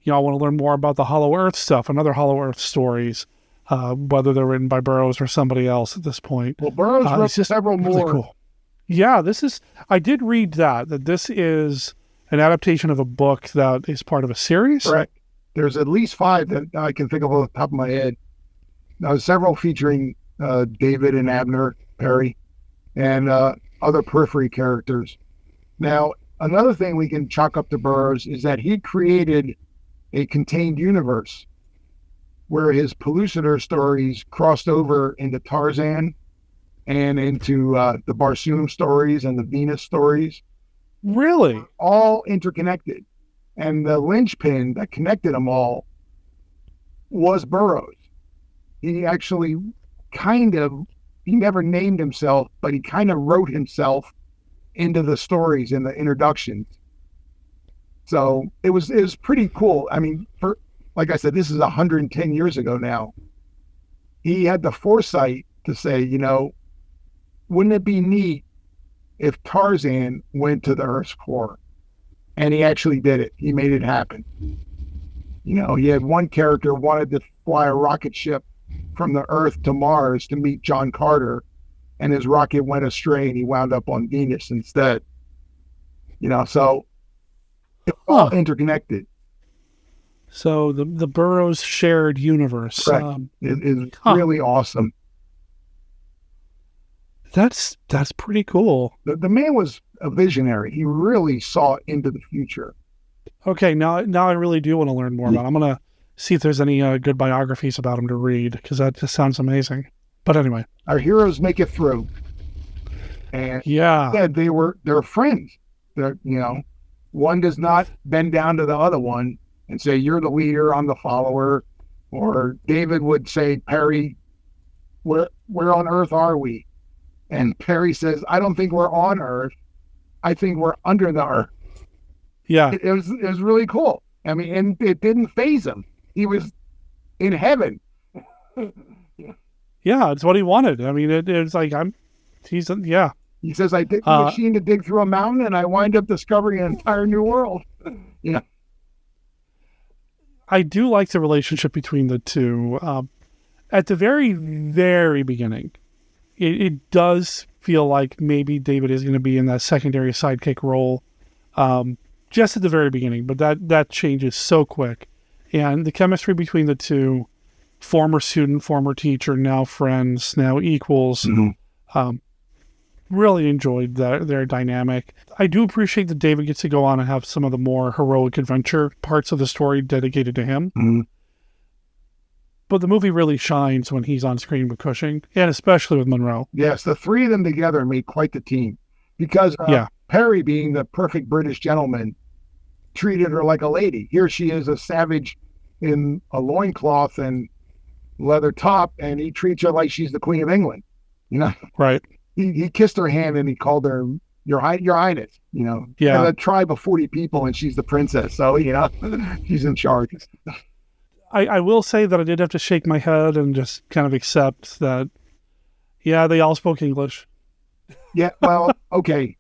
Speaker 1: I want to learn more about the Hollow Earth stuff and other Hollow Earth stories, whether they're written by Burroughs or somebody else at this point.
Speaker 14: Well, Burroughs wrote several
Speaker 1: really
Speaker 14: more.
Speaker 1: Cool. Yeah, I did read that this is an adaptation of a book that is part of a series.
Speaker 14: Correct. There's at least 5 that I can think of off the top of my head. Several featuring David and Abner Perry and other periphery characters. Now, another thing we can chalk up to Burroughs is that he created a contained universe where his Pellucidar stories crossed over into Tarzan and into the Barsoom stories and the Venus stories.
Speaker 1: Really?
Speaker 14: All interconnected. And the linchpin that connected them all was Burroughs. He actually he never named himself, but he kind of wrote himself into the stories in the introductions. So it was pretty cool. Like I said, this is 110 years ago now. He had the foresight to say, wouldn't it be neat if Tarzan went to the Earth's core? And he actually did it. He made it happen. He had one character wanted to fly a rocket ship from the Earth to Mars to meet John Carter, and his rocket went astray and he wound up on Venus instead. So it's all interconnected.
Speaker 1: So the Burroughs shared universe
Speaker 14: is really awesome.
Speaker 1: That's pretty cool.
Speaker 14: The man was a visionary. He really saw into the future.
Speaker 1: Okay, now I really do want to learn more about him. I'm going to see if there's any good biographies about him to read, because that just sounds amazing. But anyway.
Speaker 14: Our heroes make it through. And they're friends. One does not bend down to the other one and say, you're the leader, I'm the follower. Or David would say, Perry, where on Earth are we? And Perry says, I don't think we're on Earth. I think we're under the Earth.
Speaker 1: Yeah.
Speaker 14: It was really cool. And it didn't faze him. He was in heaven.
Speaker 1: Yeah, it's what he wanted. It's like,
Speaker 14: He says, I take the machine to dig through a mountain and I wind up discovering an entire new world.
Speaker 1: I do like the relationship between the two. At the very, very beginning, it does feel like maybe David is going to be in that secondary sidekick role, just at the very beginning, but that changes so quick. And the chemistry between the two, former student, former teacher, now friends, now equals, really enjoyed their dynamic. I do appreciate that David gets to go on and have some of the more heroic adventure parts of the story dedicated to him.
Speaker 14: Mm-hmm.
Speaker 1: But the movie really shines when he's on screen with Cushing, and especially with Monroe.
Speaker 14: Yes, the three of them together made quite the team. Because Perry, being the perfect British gentleman, treated her like a lady. Here she is, a savage in a loincloth and leather top, and he treats her like she's the Queen of England. You know,
Speaker 1: right?
Speaker 14: He kissed her hand and he called her Your Highness. You know,
Speaker 1: yeah.
Speaker 14: And a tribe of 40 people, and she's the princess. So you know, she's in charge.
Speaker 1: I will say that I did have to shake my head and just kind of accept that. Yeah, they all spoke English.
Speaker 14: Yeah, well, okay.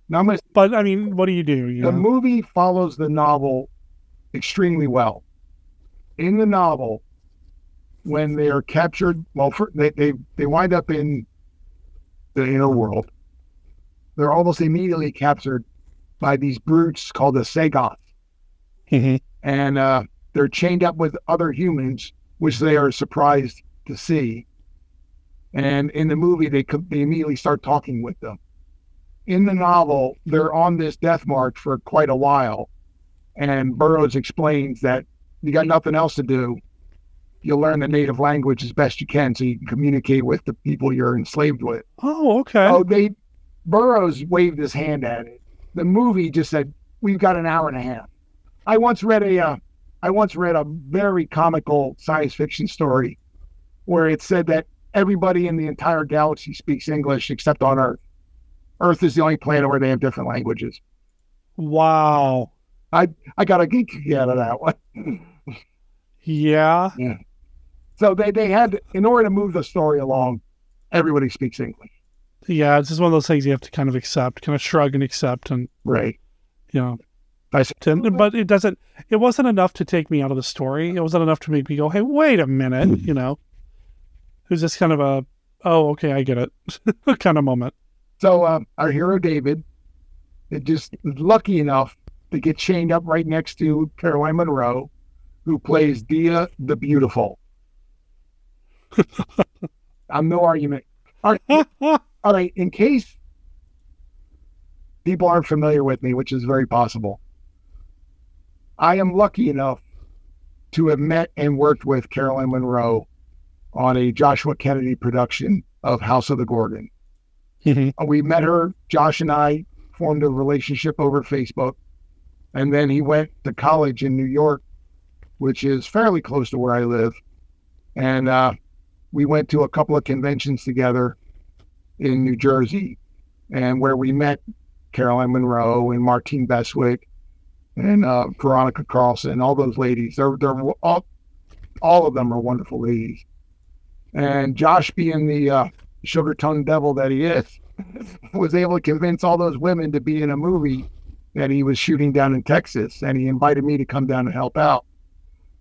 Speaker 14: Now
Speaker 1: but I mean, what do you do?
Speaker 14: The movie follows the novel extremely well. In the novel, when they are captured, well, they wind up in the inner world. They're almost immediately captured by these brutes called the Sagoths.
Speaker 1: Mm-hmm.
Speaker 14: And they're chained up with other humans, which they are surprised to see. And in the movie, they immediately start talking with them. In the novel, they're on this death march for quite a while. And Burroughs explains that you got nothing else to do. You'll learn the native language as best you can so you can communicate with the people you're enslaved with.
Speaker 1: Oh, okay.
Speaker 14: Oh, Burroughs waved his hand at it. The movie just said, we've got an hour and a half. I once read a very comical science fiction story where it said that everybody in the entire galaxy speaks English except on Earth. Earth is the only planet where they have different languages.
Speaker 1: Wow.
Speaker 14: I got a geek out of that one.
Speaker 1: Yeah.
Speaker 14: So they had, in order to move the story along, everybody speaks English.
Speaker 1: Yeah, it's just one of those things you have to kind of accept, kind of shrug and accept, and
Speaker 14: right.
Speaker 1: You know, but it wasn't enough to take me out of the story. It wasn't enough to make me go, hey, wait a minute, you know. It was just kind of a, oh, okay, I get it kind of moment.
Speaker 14: So our hero, David, is just lucky enough to get chained up right next to Caroline Munro, who plays Dia the Beautiful. I'm no argument. All right, in case people aren't familiar with me, which is very possible, I am lucky enough to have met and worked with Caroline Munro on a Joshua Kennedy production of House of the Gorgon.
Speaker 1: Mm-hmm.
Speaker 14: We met her, Josh and I formed a relationship over Facebook, and then he went to college in New York, which is fairly close to where I live, and we went to a couple of conventions together in New Jersey, and where we met Caroline Munro and Martine Beswick and Veronica Carlson, all those ladies. They're all of them are wonderful ladies. And Josh, being the sugar-tongued devil that he is, was able to convince all those women to be in a movie that he was shooting down in Texas, and he invited me to come down and help out.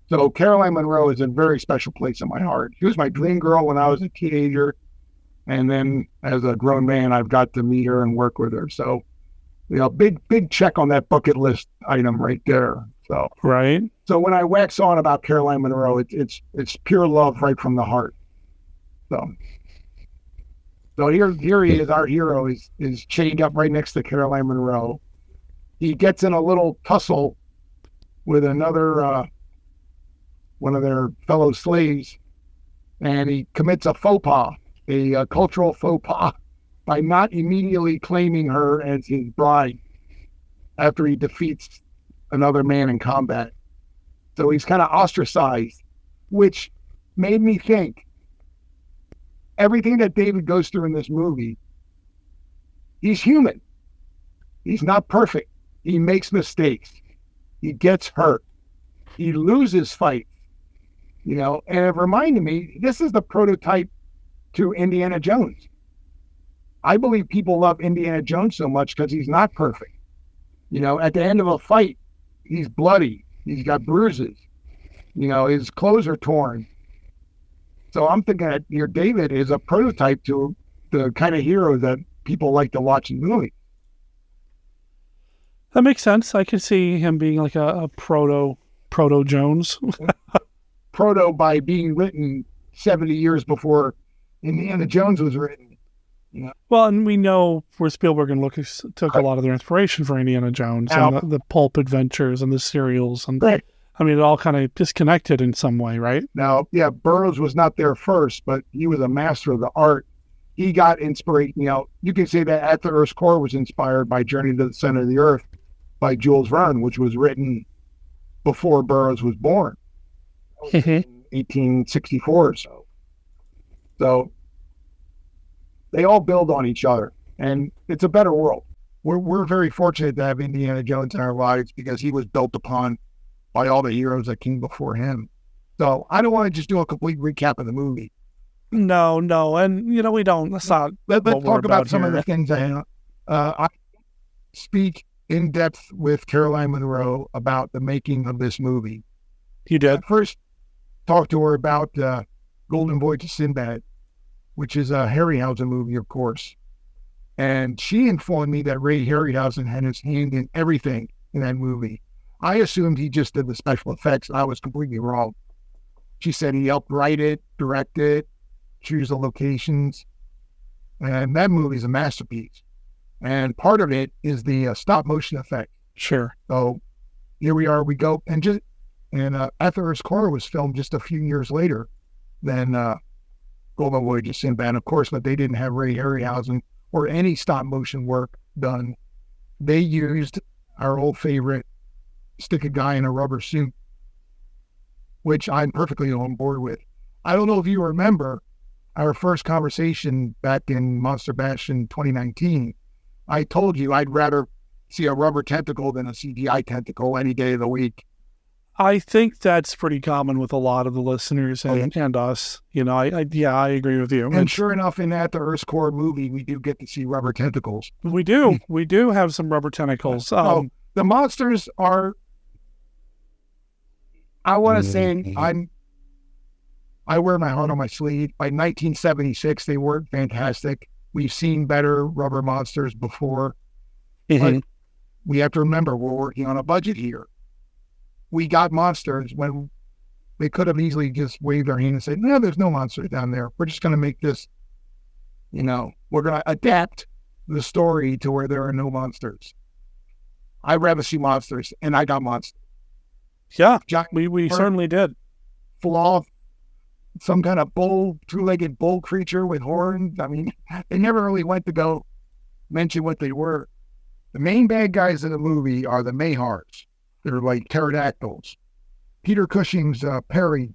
Speaker 14: So Caroline Munro is a very special place in my heart. She was my dream girl when I was a teenager, and then as a grown man, I've got to meet her and work with her. So, you know, big check on that bucket list item right there. So
Speaker 1: right.
Speaker 14: So when I wax on about Caroline Munro, it's pure love right from the heart. So here he is. Our hero is chained up right next to Caroline Munro. He gets in a little tussle with another one of their fellow slaves, and he commits a faux pas, a cultural faux pas, by not immediately claiming her as his bride after he defeats another man in combat. So he's kind of ostracized, which made me think everything that David goes through in this movie, he's human. He's not perfect. He makes mistakes. He gets hurt. He loses fights. You know, and it reminded me, this is the prototype to Indiana Jones. I believe people love Indiana Jones so much because he's not perfect. You know, at the end of a fight, he's bloody. He's got bruises. You know, his clothes are torn. So I'm thinking that your David is a prototype to the kind of hero that people like to watch in movies.
Speaker 1: That makes sense. I could see him being like a proto Jones.
Speaker 14: Proto by being written 70 years before Indiana Jones was written. You know?
Speaker 1: Well, and we know where Spielberg and Lucas took a lot of their inspiration for Indiana Jones and the pulp adventures and the serials. And I mean, it all kind of disconnected in some way, right?
Speaker 14: Now, yeah, Burroughs was not there first, but he was a master of the art. He got inspiration. You know, you can say that At the Earth's Core was inspired by Journey to the Center of the Earth, by Jules Verne, which was written before Burroughs was born, in 1864 or so. So they all build on each other, and it's a better world. We're very fortunate to have Indiana Jones in our lives because he was built upon by all the heroes that came before him. So I don't want to just do a complete recap of the movie.
Speaker 1: No, and we don't. Let's not.
Speaker 14: Let's talk about some
Speaker 1: here.
Speaker 14: of the things I speak in depth with Caroline Munro about the making of this movie.
Speaker 1: You did?
Speaker 14: I first talked to her about Golden Voyage of Sinbad, which is a Harryhausen movie, of course. And she informed me that Ray Harryhausen had his hand in everything in that movie. I assumed he just did the special effects. I was completely wrong. She said he helped write it, direct it, choose the locations. And that movie is a masterpiece. And part of it is the stop motion effect.
Speaker 1: Sure.
Speaker 14: So here we are, we go. And At Earth's Core was filmed just a few years later than Golden Voyage of Sinbad, of course, but they didn't have Ray Harryhausen or any stop motion work done. They used our old favorite, stick a guy in a rubber suit, which I'm perfectly on board with. I don't know if you remember our first conversation back in Monster Bash in 2019. I told you I'd rather see a rubber tentacle than a CGI tentacle any day of the week.
Speaker 1: I think that's pretty common with a lot of the listeners and us. I agree with you.
Speaker 14: And sure enough, in At the Earth's Core movie, we do get to see rubber tentacles.
Speaker 1: We do. We do have some rubber tentacles.
Speaker 14: The monsters are, I want to say, I wear my heart on my sleeve. By 1976, they weren't fantastic. We've seen better rubber monsters before. But we have to remember, we're working on a budget here. We got monsters when they could have easily just waved their hand and said, no, there's no monsters down there. We're just going to make this, we're going to adapt the story to where there are no monsters. I'd rather see monsters, and I got monsters.
Speaker 1: Yeah, we certainly did.
Speaker 14: Flaw, some kind of two-legged bull creature with horns. I mean, they never really went to go mention what they were. The main bad guys in the movie are the Mahars. They're like pterodactyls. Peter Cushing's Perry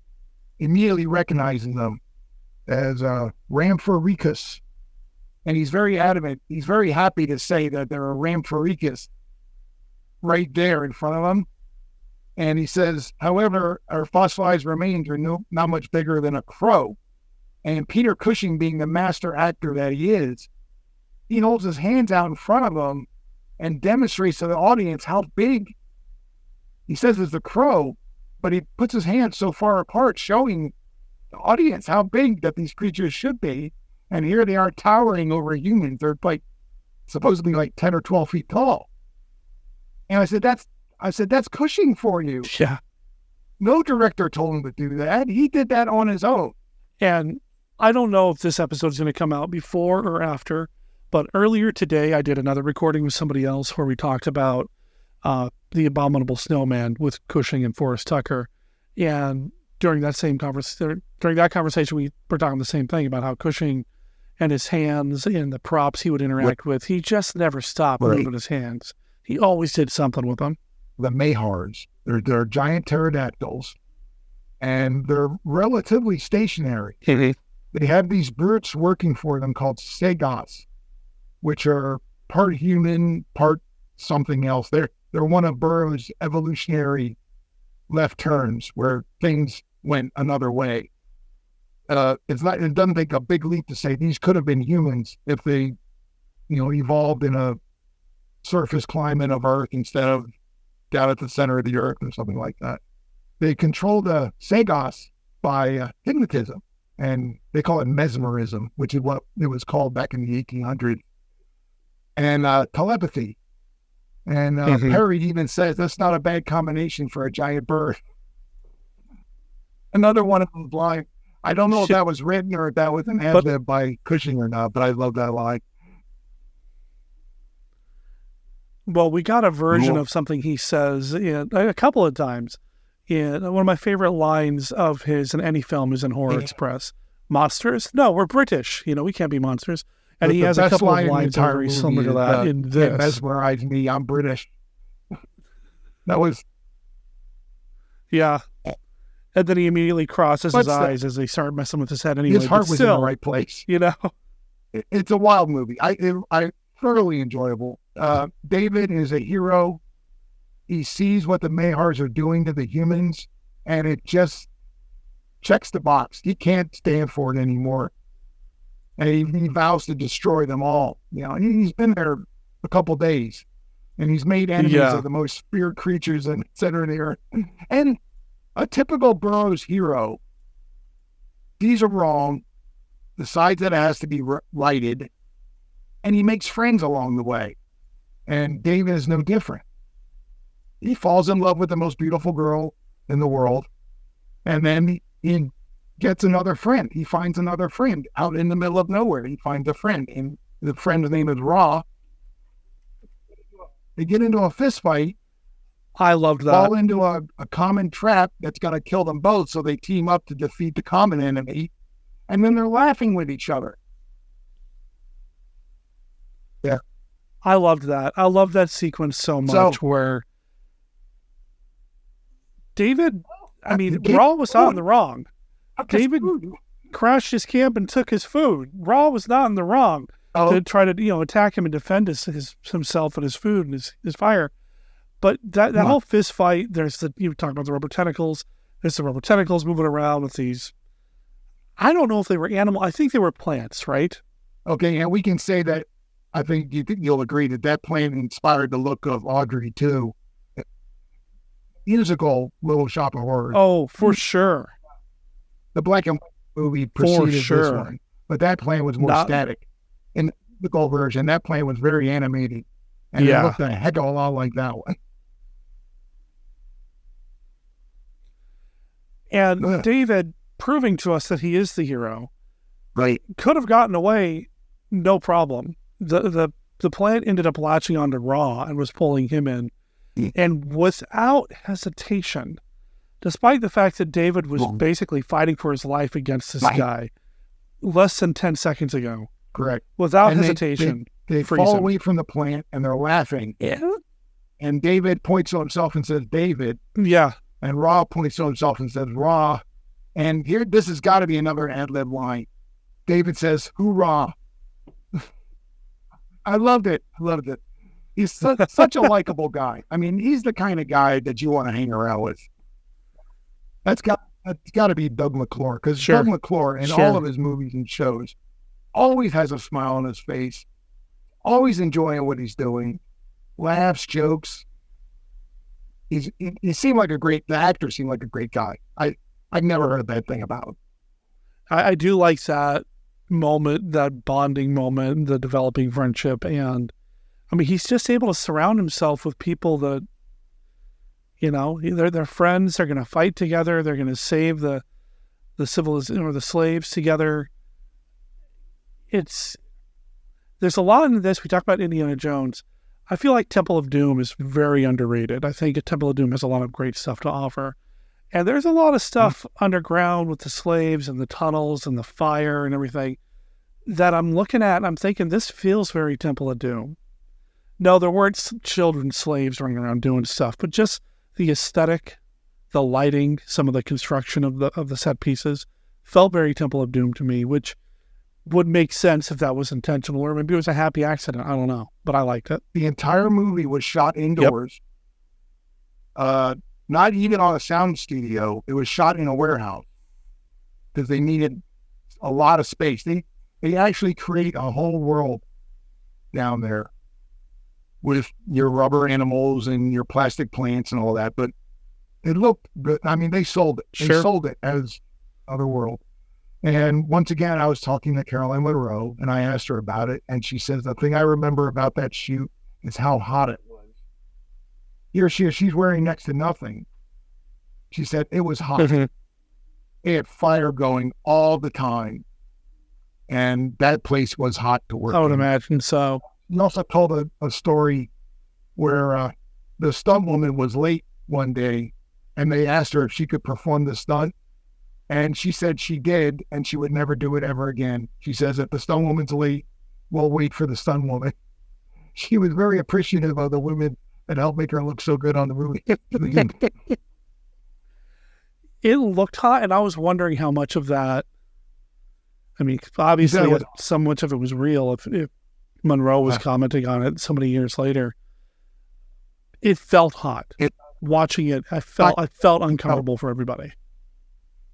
Speaker 14: immediately recognizes them as Rhamphorhynchus. And he's very adamant. He's very happy to say that there are Rhamphorhynchus right there in front of him. And he says, however, our fossilized remains are not much bigger than a crow. And Peter Cushing, being the master actor that he is, he holds his hands out in front of him and demonstrates to the audience how big. He says it's a crow, but he puts his hands so far apart, showing the audience how big that these creatures should be. And here they are towering over humans. They're supposedly like 10 or 12 feet tall. And I said, that's Cushing for you.
Speaker 1: Yeah.
Speaker 14: No director told him to do that. He did that on his own.
Speaker 1: And I don't know if this episode is going to come out before or after, but earlier today I did another recording with somebody else where we talked about The Abominable Snowman with Cushing and Forrest Tucker. And during that conversation, we were talking the same thing about how Cushing and his hands and the props he would interact with, he just never stopped moving his hands. He always did something with them.
Speaker 14: The Mahars, they're giant pterodactyls, and they're relatively stationary. They have these brutes working for them called Sagoths, which are part human, part something else. They're one of Burroughs' evolutionary left turns where things went another way. It doesn't take a big leap to say these could have been humans if they, evolved in a surface climate of Earth instead of down at the center of the Earth or something like that. They control the Sagoths by hypnotism, and they call it mesmerism, which is what it was called back in the 1800s, and telepathy. And Perry even says that's not a bad combination for a giant bird. Another one of those lines. I don't know if that was written or if that was an ad-lib by Cushing or not, but I love that line.
Speaker 1: Well, we got a version of something he says a couple of times. One of my favorite lines of his in any film is in Horror Express. Monsters? No, we're British. We can't be monsters. And he has a couple of lines that are very similar to that in this.
Speaker 14: Mesmerize me, I'm British. That was...
Speaker 1: Yeah. And then he immediately crosses his eyes as they start messing with his head anyway.
Speaker 14: His heart was in the right place.
Speaker 1: You know?
Speaker 14: It's a wild movie. I thoroughly enjoyable. David is a hero. He sees what the Mahars are doing to the humans, and it just checks the box. He can't stand for it anymore. And he vows to destroy them all. You know, he's been there a couple days, and he's made enemies of the most feared creatures in the center of the earth. And a typical Burroughs hero, these are wrong, decides that it has to be righted, and he makes friends along the way. And David is no different. He falls in love with the most beautiful girl in the world, and then he gets another friend. He finds another friend out in the middle of nowhere. He finds a friend, and the friend's name is Ra. They get into a fist fight.
Speaker 1: I loved that.
Speaker 14: Fall into a common trap that's going to kill them both, so they team up to defeat the common enemy, and then they're laughing with each other. Yeah.
Speaker 1: I loved that. I love that sequence so much where David, Ra was not in the wrong. David crashed his camp and took his food. Ra was not in the wrong to try to, attack him and defend himself and his food and his fire. But that whole fist fight, you talk about the rubber tentacles. There's the rubber tentacles moving around with these. I don't know if they were animal. I think they were plants, right?
Speaker 14: Okay, and we can say that. I think you'll agree that plant inspired the look of Audrey too. Musical Little Shop of Horrors.
Speaker 1: Oh, for sure.
Speaker 14: The black and white movie preceded this one, but that plant was more static. In the gold version, that plant was very animated, and it looked a heck of a lot like that one.
Speaker 1: And David, proving to us that he is the hero,
Speaker 14: right,
Speaker 1: could have gotten away, no problem. The plant ended up latching onto Ra and was pulling him in, and without hesitation, despite the fact that David was basically fighting for his life against this guy less than 10 seconds ago.
Speaker 14: Correct.
Speaker 1: Without hesitation.
Speaker 14: They fall away from the plant and they're laughing.
Speaker 1: Yeah.
Speaker 14: And David points to himself and says, David.
Speaker 1: Yeah.
Speaker 14: And Ra points to himself and says, Ra. And here, this has got to be another ad-lib line. David says, hoorah. I loved it. He's such a likable guy. I mean, he's the kind of guy that you want to hang around with. That's got to be Doug McClure, because Doug McClure in all of his movies and shows always has a smile on his face, always enjoying what he's doing, laughs, jokes. The actor seemed like a great guy. I've never heard a bad thing about him.
Speaker 1: I do like that moment, that bonding moment, the developing friendship, and he's just able to surround himself with people that, they're friends. They're going to fight together. They're going to save the civilization or the slaves together. There's a lot in this. We talk about Indiana Jones. I feel like Temple of Doom is very underrated. I think Temple of Doom has a lot of great stuff to offer. And there's a lot of stuff underground with the slaves and the tunnels and the fire and everything that I'm looking at and I'm thinking, this feels very Temple of Doom. No, there weren't children slaves running around doing stuff, but just the aesthetic, the lighting, some of the construction of the set pieces felt very Temple of Doom to me, which would make sense if that was intentional, or maybe it was a happy accident. I don't know, but I liked it.
Speaker 14: The entire movie was shot indoors. Yep. Not even on a sound studio. It was shot in a warehouse because they needed a lot of space. They actually create a whole world down there with your rubber animals and your plastic plants and all that. But it looked good. They sold it. They sold it as other world. And once again, I was talking to Caroline Monroe, and I asked her about it, and she says, the thing I remember about that shoot is how hot it was. Here she's wearing next to nothing. She said it was hot. Mm-hmm. It had fire going all the time, and that place was hot to work.
Speaker 1: I would imagine so.
Speaker 14: He also told a story where the stunt woman was late one day, and they asked her if she could perform the stunt. And she said she did, and she would never do it ever again. She says, if the stunt woman's late, we'll wait for the stunt woman. She was very appreciative of the women that helped make her look so good on the movie.
Speaker 1: It looked hot, and I was wondering how much of that. I mean, obviously, so much of it was real. If Monroe was commenting on it so many years later, it felt hot. Watching it, I felt uncomfortable for everybody.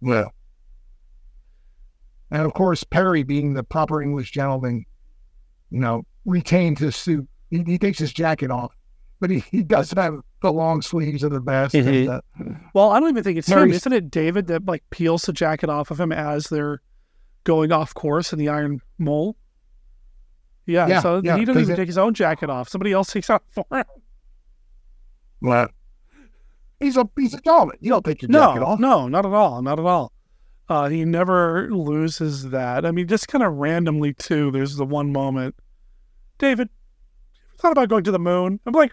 Speaker 14: Well, and of course, Perry, being the proper English gentleman, retained his suit. He takes his jacket off, but he does have the long sleeves of the vest.
Speaker 1: Well, I don't even think it's him. Isn't it David that peels the jacket off of him as they're going off course in the Iron Mole? Yeah, so he doesn't even take his own jacket off. Somebody else takes it off for him.
Speaker 14: Well, he's a gentleman. You don't take your jacket off.
Speaker 1: No, not at all. Not at all. He never loses that. I mean, just kind of randomly, too, there's the one moment. David, you thought about going to the moon? I'm like,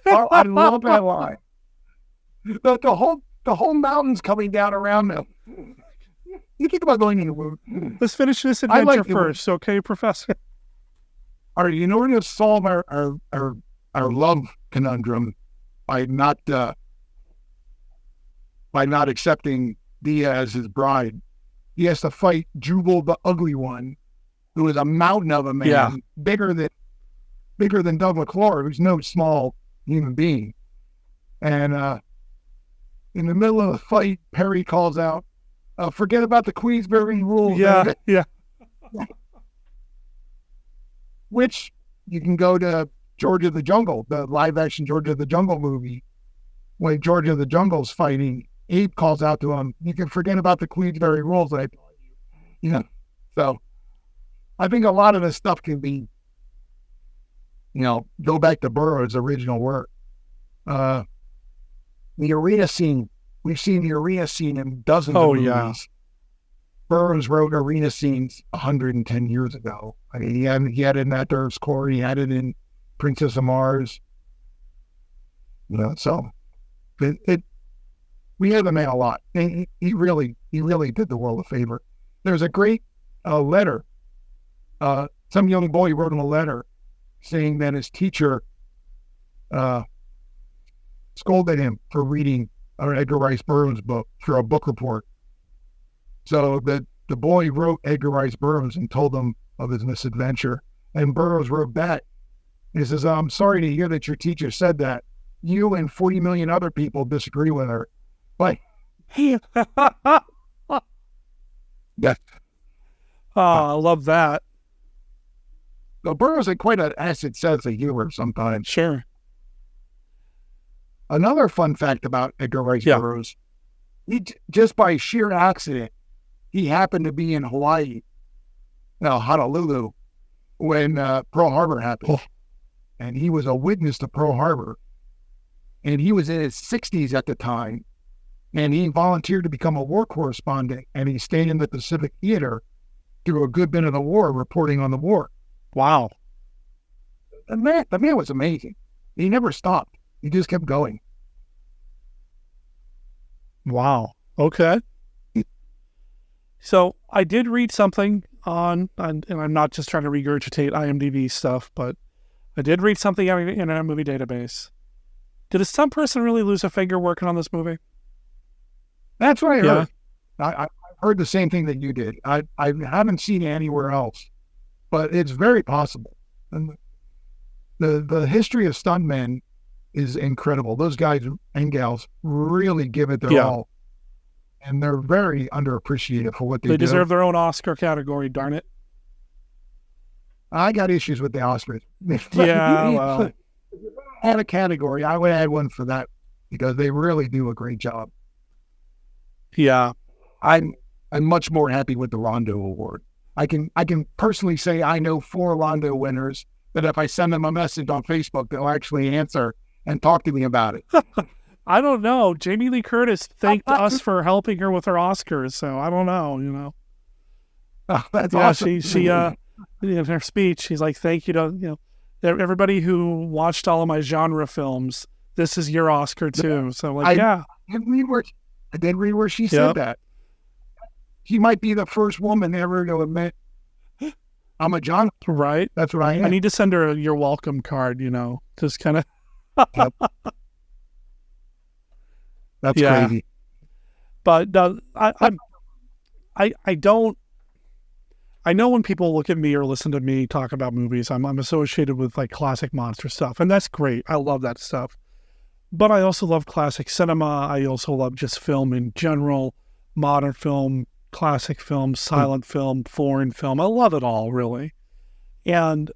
Speaker 14: I love that line. The whole mountain's coming down around them. You think about going to the moon.
Speaker 1: Let's finish this adventure first, okay, Professor?
Speaker 14: All right, in order to solve our love conundrum by not accepting Dia as his bride, he has to fight Jubal the Ugly One, who is a mountain of a man, bigger than Doug McClure, who's no small human being. And in the middle of the fight, Perry calls out, "Forget about the Queensberry rules."
Speaker 1: Yeah.
Speaker 14: Which you can go to George of the Jungle, the live-action George of the Jungle movie. When George of the Jungle's fighting, Abe calls out to him, "You can forget about the Queensberry rules." So I think a lot of this stuff can be, go back to Burroughs' original work. The arena scene, we've seen the arena scene in dozens of movies. Yeah. Burroughs wrote arena scenes 110 years ago. I mean, he had it in That Earth's Core, he had it in Princess of Mars. So we had the man a lot. And he really did the world a favor. There's a great letter. Some young boy wrote him a letter saying that his teacher scolded him for reading Edgar Rice Burroughs' book for a book report. So the boy wrote Edgar Rice Burroughs and told him of his misadventure. And Burroughs wrote back. He says, "I'm sorry to hear that your teacher said that. You and 40 million other people disagree with her." But
Speaker 1: yeah. I love that.
Speaker 14: So Burroughs had quite an acid sense of humor sometimes.
Speaker 1: Sure.
Speaker 14: Another fun fact about Edgar Rice Burroughs, just by sheer accident, he happened to be in Hawaii, Honolulu, when Pearl Harbor happened. And he was a witness to Pearl Harbor. And he was in his 60s at the time. And he volunteered to become a war correspondent. And he stayed in the Pacific Theater through a good bit of the war, reporting on the war.
Speaker 1: Wow.
Speaker 14: The man was amazing. He never stopped. He just kept going.
Speaker 1: Wow. Okay. So I did read something and I'm not just trying to regurgitate IMDb stuff, but I did read something on Internet Movie Database. Did some person really lose a finger working on this movie?
Speaker 14: That's what I heard. I heard the same thing that you did. I haven't seen it anywhere else, but it's very possible. And the history of stuntmen is incredible. Those guys and gals really give it their all. And they're very underappreciated for what they do.
Speaker 1: They deserve their own Oscar category, darn it.
Speaker 14: I got issues with the Oscars.
Speaker 1: Well.
Speaker 14: If you had a category, I would add one for that because they really do a great job.
Speaker 1: Yeah.
Speaker 14: I'm much more happy with the Rondo Award. I can personally say I know 4 Rondo winners that if I send them a message on Facebook, they'll actually answer and talk to me about it.
Speaker 1: I don't know. Jamie Lee Curtis thanked us for helping her with her Oscars, so I don't know,
Speaker 14: Oh, that's awesome.
Speaker 1: She in her speech, she's like, "Thank you to everybody who watched all of my genre films. This is your Oscar too." So
Speaker 14: I did read where she said that. She might be the first woman ever to admit I'm a genre.
Speaker 1: Right.
Speaker 14: That's what I am.
Speaker 1: I need to send her your welcome card, just kind of.
Speaker 14: Yep. That's crazy.
Speaker 1: But I don't. I know when people look at me or listen to me talk about movies, I'm associated with like classic monster stuff, and that's great. I love that stuff. But I also love classic cinema. I also love just film in general, modern film, classic film, silent film, foreign film. I love it all, really. And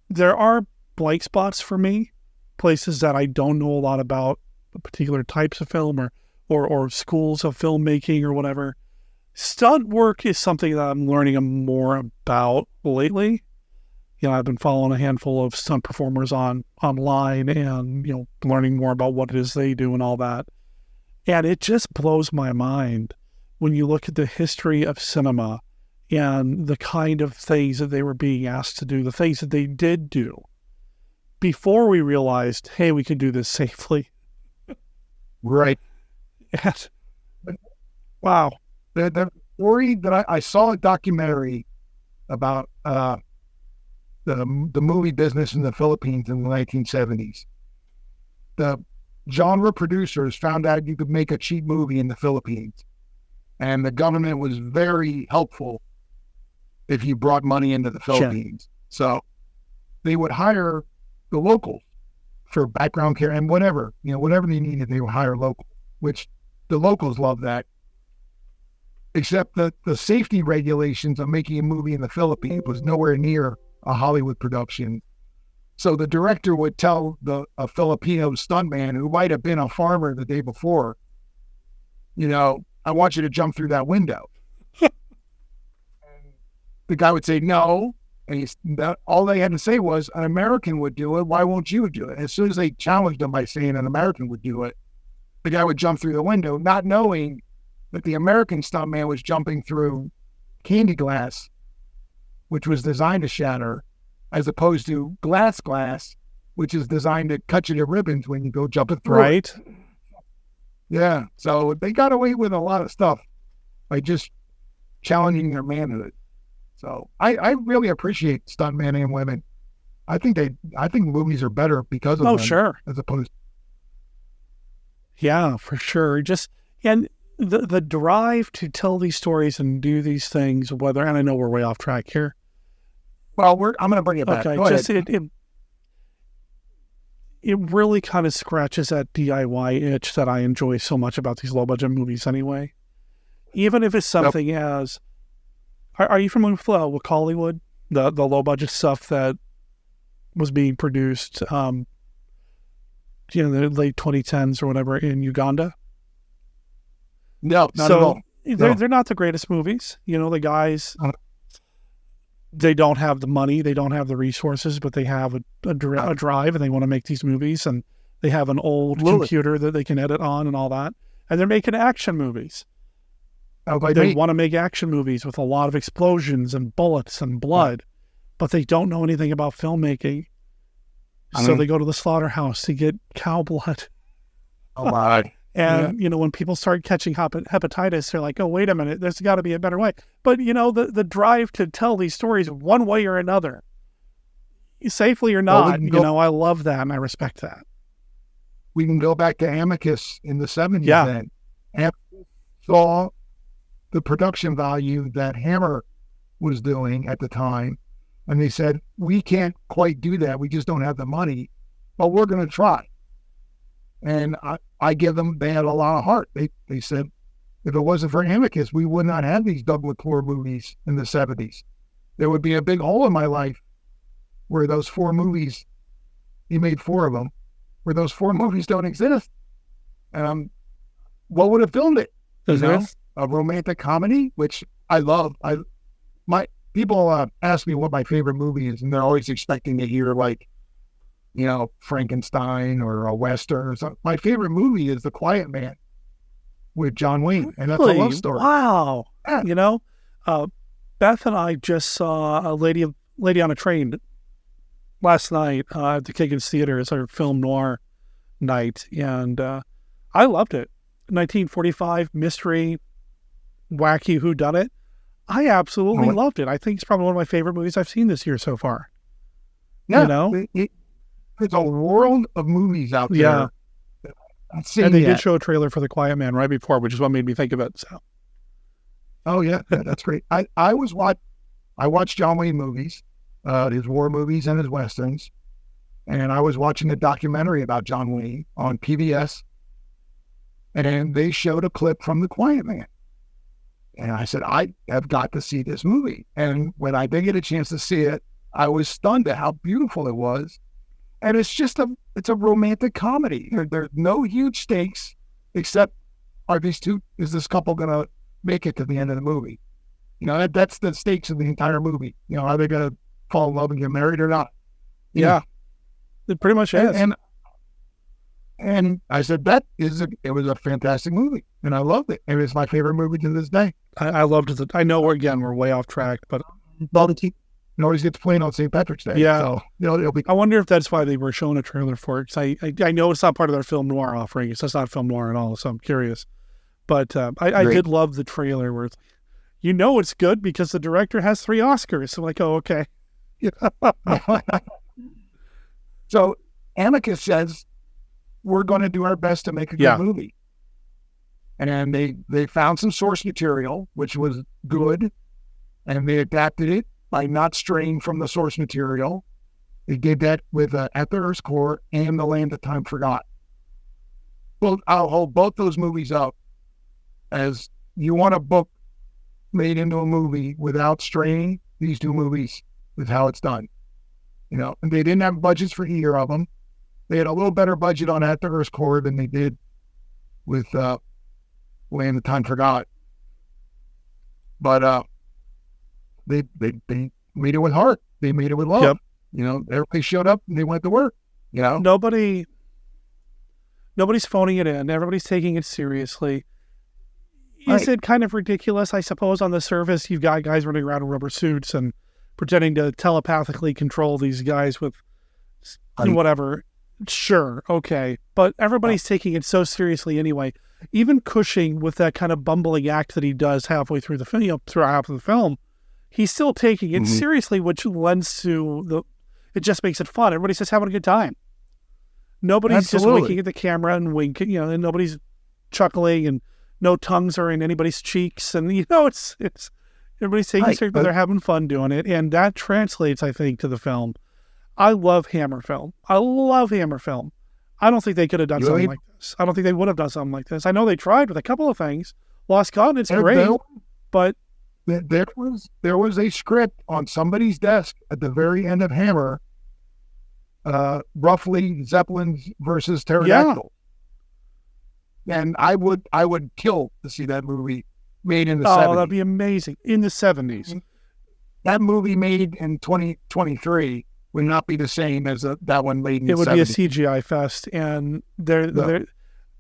Speaker 1: there are blank spots for me, places that I don't know a lot about, particular types of film or schools of filmmaking or whatever. Stunt work is something that I'm learning more about lately. I've been following a handful of stunt performers online and, learning more about what it is they do and all that. And it just blows my mind when you look at the history of cinema and the kind of things that they were being asked to do, the things that they did do before we realized, hey, we can do this safely.
Speaker 14: Right.
Speaker 1: And, wow.
Speaker 14: The story that I saw a documentary about the movie business in the Philippines in the 1970s. The genre producers found out you could make a cheap movie in the Philippines, and the government was very helpful if you brought money into the Philippines. Sure. So they would hire the locals for background care and whatever they needed, they would hire local, which the locals love that. Except that the safety regulations of making a movie in the Philippines was nowhere near a Hollywood production. So the director would tell a Filipino stuntman who might have been a farmer the day before, I want you to jump through that window. And the guy would say no. And all they had to say was, an American would do it. Why won't you do it? As soon as they challenged him by saying an American would do it, the guy would jump through the window, not knowing that the American stuntman was jumping through candy glass, which was designed to shatter, as opposed to glass, which is designed to cut you to ribbons when you go jumping through.
Speaker 1: Right.
Speaker 14: It. Yeah. So they got away with a lot of stuff by just challenging their manhood. So I really appreciate stuntmen and women. I think movies are better because of them.
Speaker 1: Sure.
Speaker 14: As opposed.
Speaker 1: Yeah, for sure. And the drive to tell these stories and do these things, and I know we're way off track here.
Speaker 14: Well, I'm going to bring it back.
Speaker 1: Okay,
Speaker 14: Go ahead.
Speaker 1: It really kind of scratches that DIY itch that I enjoy so much about these low budget movies anyway. Even if it's something as, are you familiar with Hollywood? The low budget stuff that was being produced, in the late 2010s or whatever in Uganda?
Speaker 14: No, not at all.
Speaker 1: They're not the greatest movies. The guys, they don't have the money, they don't have the resources, but they have a drive and they want to make these movies, and they have an old computer that they can edit on and all that. And they're making action movies. They want to make action movies with a lot of explosions and bullets and blood, but they don't know anything about filmmaking. So they go to the slaughterhouse to get cow blood.
Speaker 14: Oh my.
Speaker 1: And, when people start catching hepatitis, they're like, oh, wait a minute, there's got to be a better way. But, the drive to tell these stories one way or another, safely or not, I love that and I respect that.
Speaker 14: We can go back to Amicus in the 70s then. Amicus saw the production value that Hammer was doing at the time, and they said, we can't quite do that. We just don't have the money, but we're going to try. And I give them, they had a lot of heart. They said, if it wasn't for Amicus, we would not have these Doug McClure movies in the 70s. There would be a big hole in my life where those 4 movies, he made 4 of them, where those 4 movies don't exist. What would have filmed it? A romantic comedy, which I love. People ask me what my favorite movie is, and they're always expecting to hear Frankenstein or a Western or something. My favorite movie is The Quiet Man with John Wayne, and that's a love story.
Speaker 1: Wow.
Speaker 14: Yeah.
Speaker 1: Beth and I just saw a Lady on a Train last night at the Kiggins Theater. It's our film noir night, and I loved it. 1945 mystery, wacky whodunit. I absolutely loved it. I think it's probably one of my favorite movies I've seen this year so far.
Speaker 14: Yeah, there's a world of movies out there.
Speaker 1: Yeah. And they
Speaker 14: yet.
Speaker 1: did show a trailer for The Quiet Man right before, which is what made me think of it. So.
Speaker 14: Oh yeah, that's great. I watched John Wayne movies, his war movies and his westerns, and I was watching a documentary about John Wayne on PBS, and they showed a clip from The Quiet Man, and I said, I have got to see this movie. And when I did get a chance to see it, I was stunned at how beautiful it was, and it's a romantic comedy. There's no huge stakes, except is this couple gonna make it to the end of the movie? You know, that's the stakes of the entire movie. You know, are they going to fall in love and get married or not?
Speaker 1: Yeah, it pretty much is.
Speaker 14: And I said, it was a fantastic movie, and I loved it. And it's my favorite movie to this day.
Speaker 1: I loved it. I know we're way off track, but
Speaker 14: it always gets played on St. Patrick's Day.
Speaker 1: Yeah.
Speaker 14: So, it'll be.
Speaker 1: I wonder if that's why they were showing a trailer for it. Cause I know it's not part of their film noir offering. It's just not film noir at all. So I'm curious. But I did love the trailer where it's good because the director has 3 Oscars. So like, oh, okay.
Speaker 14: So Amicus says, we're going to do our best to make a good movie. And they found some source material, which was good. And they adapted it by not straying from the source material. They did that with At the Earth's Core and The Land That Time Forgot. Well, I'll hold both those movies up as you want a book made into a movie without straying. These 2 movies is how it's done. You know, and they didn't have budgets for either of them. They had a little better budget on At the Earth's Core than they did with Land That Time Forgot. But they made it with heart. They made it with love.
Speaker 1: Yep.
Speaker 14: You know, everybody showed up and they went to work. You know,
Speaker 1: nobody's phoning it in. Everybody's taking it seriously. Is it kind of ridiculous? I suppose on the surface, you've got guys running around in rubber suits and pretending to telepathically control these guys with whatever. Sure, okay, but everybody's taking it so seriously anyway. Even Cushing, with that kind of bumbling act that he does halfway through the film, through half of the film, he's still taking it seriously, which lends to it just makes it fun. Everybody's just having a good time. Nobody's just winking at the camera and winking, and nobody's chuckling, and no tongues are in anybody's cheeks, and it's everybody's taking it seriously, but they're having fun doing it, and that translates, I think, to the film. I love Hammer film. I don't think they could have done something like this. I don't think they would have done something like this. I know they tried with a couple of things. Lost Continent's great, but
Speaker 14: there was a script on somebody's desk at the very end of Hammer, roughly Zeppelins versus Pterodactyl. And I would kill to see that movie made in the 70s.
Speaker 1: Oh, that'd be amazing. In the 70s.
Speaker 14: That movie made in 2023 would not be the same as that one made in the 70s.
Speaker 1: It would be a CGI fest. And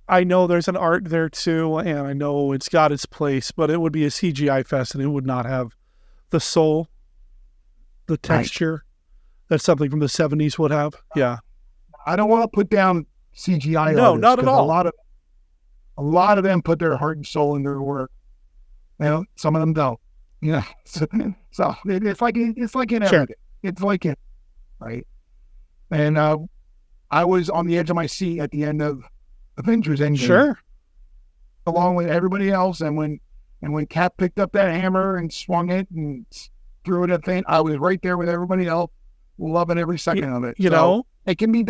Speaker 1: I know there's an art there too, and I know it's got its place, but it would be a CGI fest, and it would not have the soul, the texture that something from the 70s would have. Yeah.
Speaker 14: I don't want to put down CGI
Speaker 1: No,
Speaker 14: artists,
Speaker 1: not at all.
Speaker 14: A lot of them put their heart and soul in their work. Some of them don't. So it's like in everything.
Speaker 1: Sure.
Speaker 14: It's like it, right? And I was on the edge of my seat at the end of Avengers Endgame.
Speaker 1: Sure.
Speaker 14: Along with everybody else, and when Cap picked up that hammer and swung it and threw it at thing, I was right there with everybody else, loving every second of it. It can be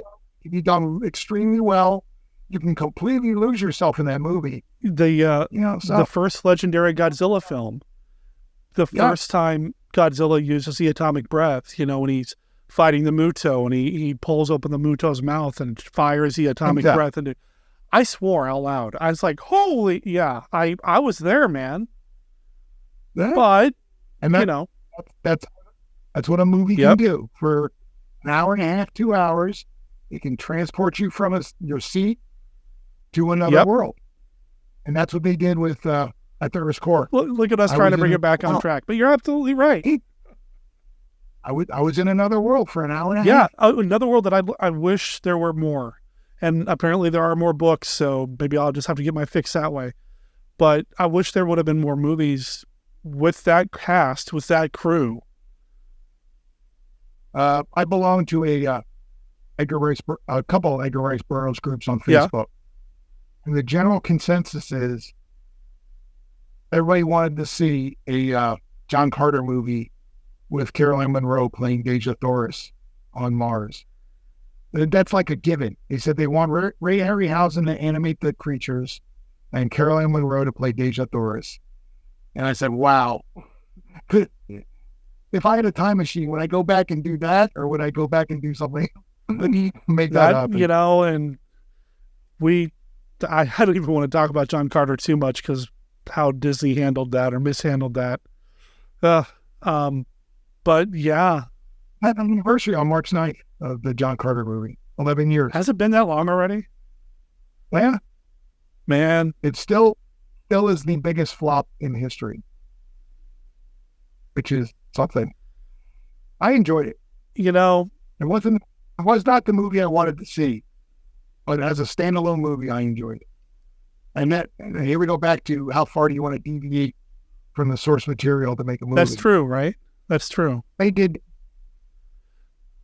Speaker 14: done extremely well. You can completely lose yourself in that movie.
Speaker 1: The first legendary Godzilla film, the first time Godzilla uses the atomic breath, when he's fighting the Muto and he pulls open the Muto's mouth and fires the atomic breath into. I swore out loud. I was like, holy, I was there, man.
Speaker 14: Yeah.
Speaker 1: But,
Speaker 14: that's what a movie can do. For an hour and a half, 2 hours, it can transport you from your seat to another world. And that's what they did with At the Earth's Core.
Speaker 1: Look at us trying to bring it back on track. But you're absolutely right.
Speaker 14: I was in another world for an hour and a half.
Speaker 1: Yeah, another world that I wish there were more. And apparently there are more books, so maybe I'll just have to get my fix that way. But I wish there would have been more movies with that cast, with that crew.
Speaker 14: I belong to a couple of Edgar Rice Burroughs groups on
Speaker 1: Yeah.
Speaker 14: Facebook. And the general consensus is everybody wanted to see a John Carter movie with Caroline Munro playing Deja Thoris on Mars. That's like a given. They said they want Ray Harryhausen to animate the creatures and Caroline Munro to play Deja Thoris. And I said, wow. If I had a time machine, would I go back and do that, or would I go back and do something to make that happen?
Speaker 1: You know, and I don't even want to talk about John Carter too much because how Disney handled that or mishandled that. But yeah.
Speaker 14: I have an anniversary on March 9th of the John Carter movie. 11 years.
Speaker 1: Has it been that long already?
Speaker 14: Yeah.
Speaker 1: Man.
Speaker 14: It still is the biggest flop in history, which is something. I enjoyed it.
Speaker 1: You know,
Speaker 14: it was not the movie I wanted to see, but as a standalone movie, I enjoyed it. And here we go back to how far do you want to deviate from the source material to make a movie?
Speaker 1: That's true, right? That's true.
Speaker 14: They did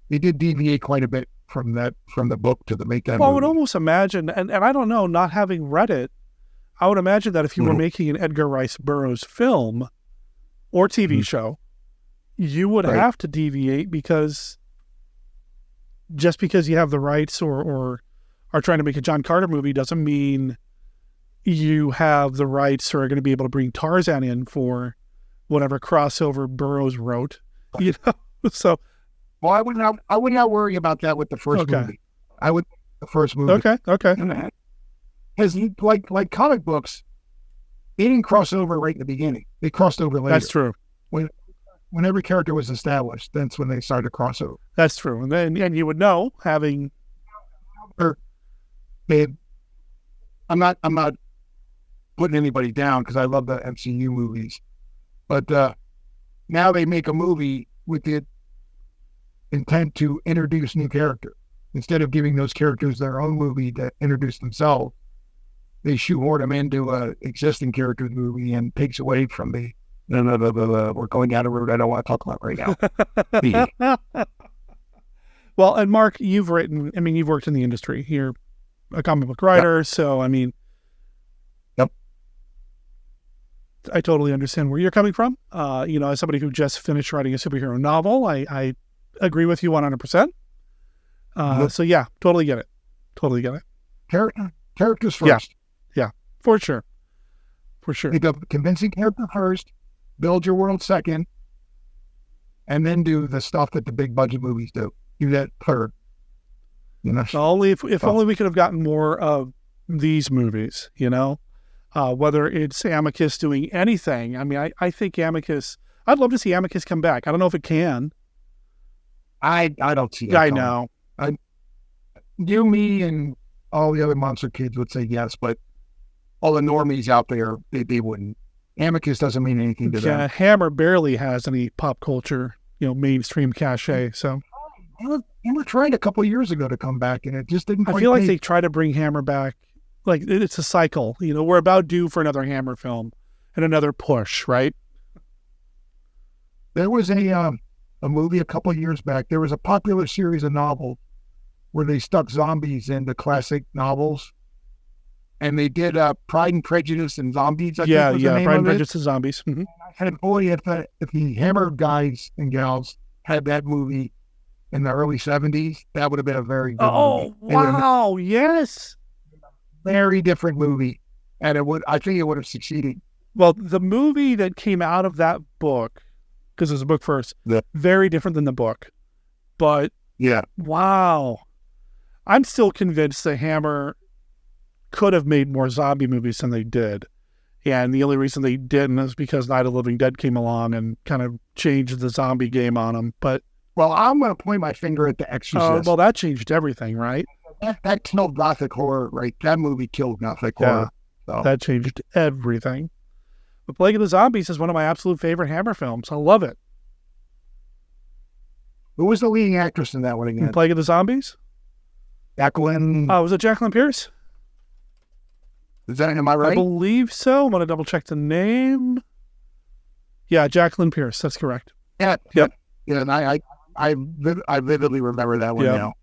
Speaker 14: deviate quite a bit from the book to make that movie.
Speaker 1: I would almost imagine, and I don't know, not having read it, I would imagine that if you were making an Edgar Rice Burroughs film or TV show, you would have to deviate because just because you have the rights or are trying to make a John Carter movie doesn't mean you have the rights or are going to be able to bring Tarzan in for whatever crossover Burroughs wrote. You know, so.
Speaker 14: Well, I would not worry about that with the first movie. I would the first movie.
Speaker 1: Okay.
Speaker 14: Because like comic books, they didn't cross over right in the beginning. They crossed over later.
Speaker 1: That's true.
Speaker 14: When every character was established, that's when they started to cross over.
Speaker 1: That's true. And you would know having.
Speaker 14: I'm not putting anybody down because I love the MCU movies, but now they make a movie with the intent to introduce new characters. Instead of giving those characters their own movie to introduce themselves, they shoehorn them into an existing character's movie and takes away from the we're going down a road I don't want to talk about right now.
Speaker 1: Well, and Mark, you've worked in the industry. You're a comic book writer, so I mean, I totally understand where you're coming from. As somebody who just finished writing a superhero novel, I agree with you 100%. So yeah, totally get it.
Speaker 14: Characters first.
Speaker 1: Yeah, for sure.
Speaker 14: Make a convincing character first, build your world second, and then do the stuff that the big budget movies do. Do that third. You know,
Speaker 1: only if only we could have gotten more of these movies. You know, whether it's Amicus doing anything. I mean, I think Amicus. I'd love to see Amicus come back. I don't know if it can.
Speaker 14: I don't see.
Speaker 1: I know.
Speaker 14: You, me, and all the other monster kids would say yes, but all the normies out there, they wouldn't. Amicus doesn't mean anything to them.
Speaker 1: Hammer barely has any pop culture, mainstream cachet. So
Speaker 14: Hammer tried a couple of years ago to come back, and it just didn't.
Speaker 1: I feel like they try to bring Hammer back. Like it's a cycle. We're about due for another Hammer film and another push, right?
Speaker 14: There was a movie a couple of years back. There was a popular series of novels where they stuck zombies into classic novels. And they did Pride and Prejudice and Zombies. I think was the name
Speaker 1: Pride and
Speaker 14: of it.
Speaker 1: Prejudice and Zombies. Mm-hmm.
Speaker 14: And boy, if the Hammer guys and gals had that movie in the early 70s, that would have been a very good movie.
Speaker 1: Oh, wow, yes.
Speaker 14: Very different movie. And I think it would have succeeded.
Speaker 1: Well, the movie that came out of that book, because it was a book first, very different than the book. But, wow. I'm still convinced that Hammer could have made more zombie movies than they did. And the only reason they didn't is because Night of the Living Dead came along and kind of changed the zombie game on them. But
Speaker 14: well, I'm going to point my finger at The Exorcist.
Speaker 1: Well, that changed everything, right?
Speaker 14: That killed Gothic horror, right? That movie killed Gothic horror. So.
Speaker 1: That changed everything. The Plague of the Zombies is one of my absolute favorite Hammer films. I love it.
Speaker 14: Who was the leading actress in that one again?
Speaker 1: Plague of the Zombies?
Speaker 14: Jacqueline.
Speaker 1: Was it Jacqueline Pierce?
Speaker 14: Am I right?
Speaker 1: I believe so. I'm going to double check the name. Yeah, Jacqueline Pierce. That's correct.
Speaker 14: Yeah.
Speaker 1: Yep.
Speaker 14: Yeah, and I vividly remember that one now.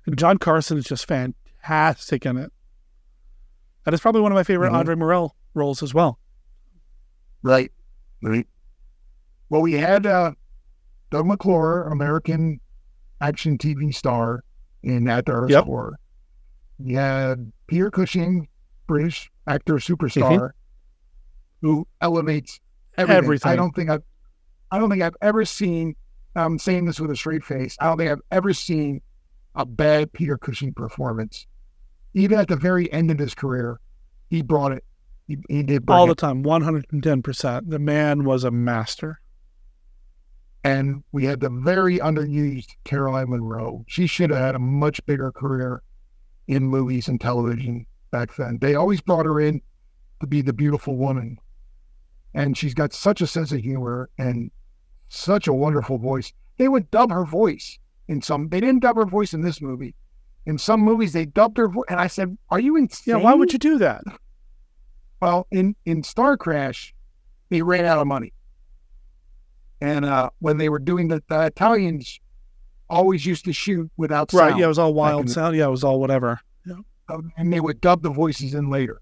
Speaker 1: And John Carson is just fantastic in it. That is probably one of my favorite Andre Morel roles as well.
Speaker 14: Right. Well, we had Doug McClure, American action TV star in At the Earth's Core. We had Peter Cushing, British actor superstar, who elevates everything. I don't think I've ever seen. I'm saying this with a straight face. I don't think I've ever seen a bad Peter Cushing performance. Even at the very end of his career, he brought it. He did bring
Speaker 1: all
Speaker 14: it.
Speaker 1: the time, 110%. The man was a master.
Speaker 14: And we had the very underused Caroline Munro. She should have had a much bigger career in movies and television back then. They always brought her in to be the beautiful woman. And she's got such a sense of humor and such a wonderful voice. They would dub her voice in some. They didn't dub her voice in this movie. In some movies, they dubbed her voice. And I said, are you insane?
Speaker 1: Yeah, why would you do that?
Speaker 14: Well, in Star Crash, they ran out of money. And when they were doing the Italians always used to shoot without sound.
Speaker 1: Right, yeah, it was all wild sound. Yeah, it was all whatever. Yeah.
Speaker 14: And they would dub the voices in later.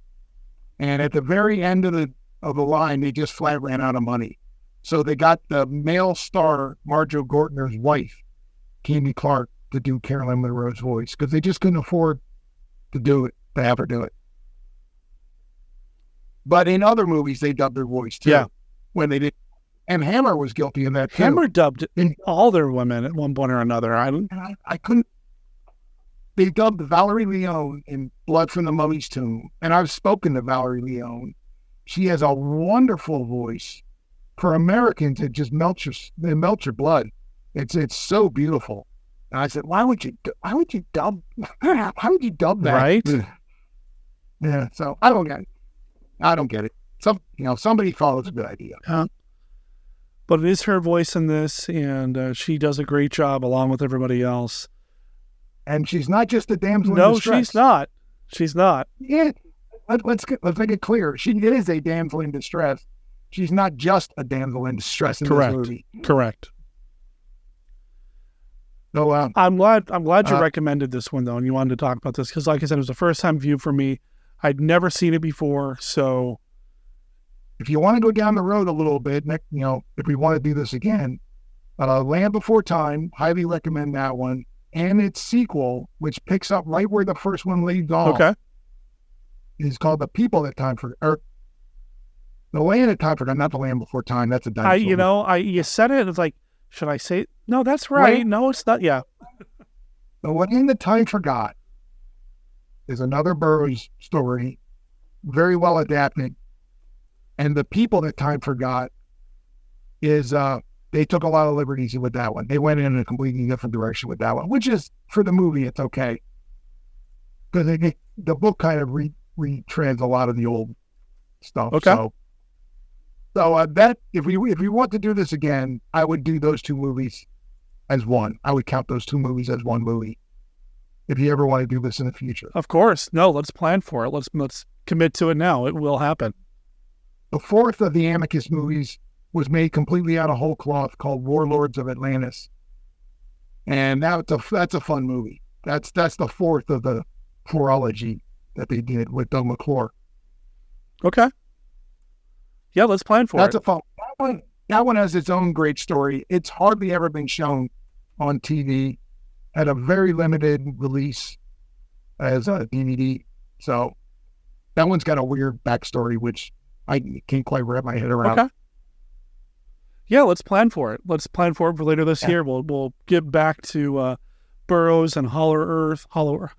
Speaker 14: And at the very end of the line, they just flat ran out of money. So they got the male star, Marjo Gortner's wife, Candy Clark, to do Caroline Munro's voice because they just couldn't afford to have her do it. But in other movies, they dubbed their voice too.
Speaker 1: Yeah.
Speaker 14: When they did. And Hammer was guilty of that too.
Speaker 1: Hammer dubbed all their women at one point or another.
Speaker 14: I couldn't. They dubbed Valerie Leone in Blood from the Mummy's Tomb. And I've spoken to Valerie Leone. She has a wonderful voice. For Americans, it just melts your blood. It's so beautiful. And I said, why would you dub that?
Speaker 1: Right.
Speaker 14: Yeah. So I don't get it. Somebody thought it was a good idea.
Speaker 1: But it is her voice in this, and she does a great job along with everybody else.
Speaker 14: And she's not just a damsel
Speaker 1: in
Speaker 14: distress.
Speaker 1: No, she's not. She's not.
Speaker 14: Yeah. Let's make it clear. She is a damsel in distress. She's not just a damsel in distress in this movie.
Speaker 1: Correct.
Speaker 14: So
Speaker 1: I'm glad you recommended this one though, and you wanted to talk about this because, like I said, it was a first time view for me. I'd never seen it before, so
Speaker 14: if you want to go down the road a little bit, if we want to do this again, Land Before Time, highly recommend that one, and its sequel, which picks up right where the first one leaves off.
Speaker 1: Okay.
Speaker 14: Is called The People That Time For, or The Land That Time Forgot, not The Land Before Time. That's a dinosaur.
Speaker 1: You said it. It's like, should I say it? No, that's right.
Speaker 14: Right.
Speaker 1: No, it's not. Yeah.
Speaker 14: The Land That Time Forgot is another Burroughs story, very well adapted. And The People That Time Forgot is, they took a lot of liberties with that one. They went in a completely different direction with that one, which is, for the movie, it's okay. Because the book kind of retreads a lot of the old stuff.
Speaker 1: Okay.
Speaker 14: So that, if we want to do this again, I would do those two movies as one. I would count those two movies as one movie. If you ever want to do this in the future.
Speaker 1: Of course. No, let's plan for it. Let's commit to it now. It will happen.
Speaker 14: The fourth of the Amicus movies was made completely out of whole cloth, called Warlords of Atlantis. And that's a fun movie. That's the fourth of the horology that they did with Doug McClure.
Speaker 1: Okay. Yeah, let's plan for it.
Speaker 14: That's a fun one. That one has its own great story. It's hardly ever been shown on TV. Had a very limited release as a DVD. So that one's got a weird backstory, which I can't quite wrap my head around.
Speaker 1: Okay. Yeah, let's plan for it. Let's plan for it for later this year. We'll get back to Burroughs and Hollow Earth. Hollow Earth.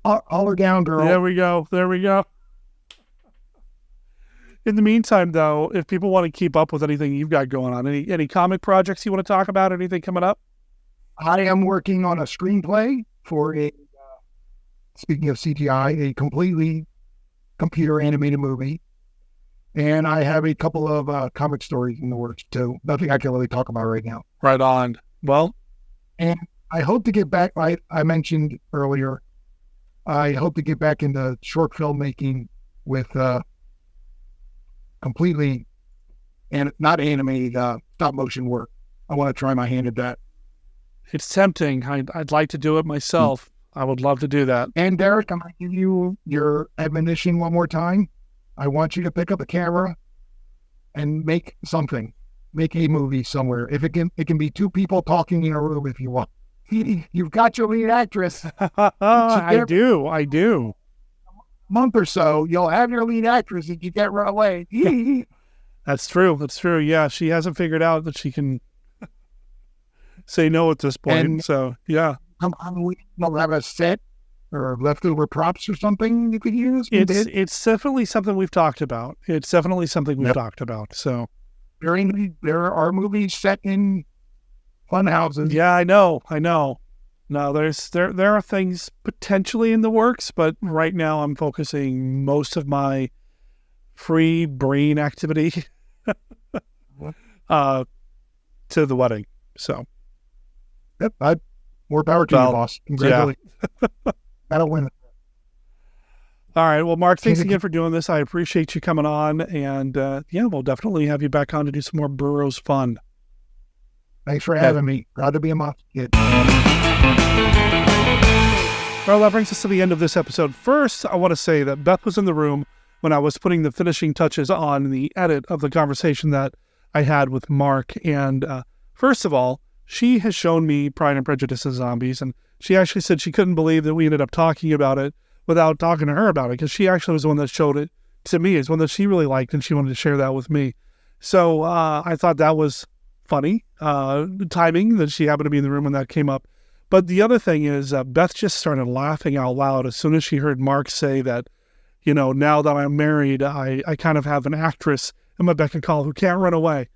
Speaker 14: Holler down, girl.
Speaker 1: There we go. In the meantime, though, if people want to keep up with anything you've got going on, any comic projects you want to talk about, anything coming up?
Speaker 14: I am working on a screenplay for speaking of CGI, a completely computer animated movie. And I have a couple of comic stories in the works, too. Nothing I can really talk about right now.
Speaker 1: Right on. Well,
Speaker 14: and I hope to get back, I mentioned earlier, I hope to get back into short filmmaking with completely, and not animated, stop motion work. I want to try my hand at that.
Speaker 1: It's tempting. I'd like to do it myself. I would love to do that.
Speaker 14: And Derek, I'm going to give you your admonition one more time. I want you to pick up a camera and make something. Make a movie somewhere. If it can be two people talking in a room if you want. You've got your lead actress.
Speaker 1: I do.
Speaker 14: Month or so, you'll have your lead actress if you get run away.
Speaker 1: That's true. Yeah, she hasn't figured out that she can say no at this point.
Speaker 14: And
Speaker 1: so, yeah.
Speaker 14: We'll have a set or leftover props or something you could use.
Speaker 1: It's definitely something we've talked about. So
Speaker 14: there are movies set in fun houses.
Speaker 1: Yeah, I know. No, there are things potentially in the works, but right now I'm focusing most of my free brain activity to the wedding. So,
Speaker 14: yep, more power to you, boss. Congratulations.
Speaker 1: Yeah.
Speaker 14: That'll win.
Speaker 1: All right. Well, Mark, thanks again for doing this. I appreciate you coming on, and we'll definitely have you back on to do some more Burroughs fun.
Speaker 14: Thanks for having me. Proud to be a Matzke kid.
Speaker 1: Well, that brings us to the end of this episode. First, I want to say that Beth was in the room when I was putting the finishing touches on the edit of the conversation that I had with Mark. And first of all, she has shown me Pride and Prejudice and Zombies, and she actually said she couldn't believe that we ended up talking about it without talking to her about it, because she actually was the one that showed it to me. It's one that she really liked, and she wanted to share that with me. So I thought that was funny, timing that she happened to be in the room when that came up. But the other thing is Beth just started laughing out loud as soon as she heard Mark say that, now that I'm married, I kind of have an actress in my beck and call who can't run away.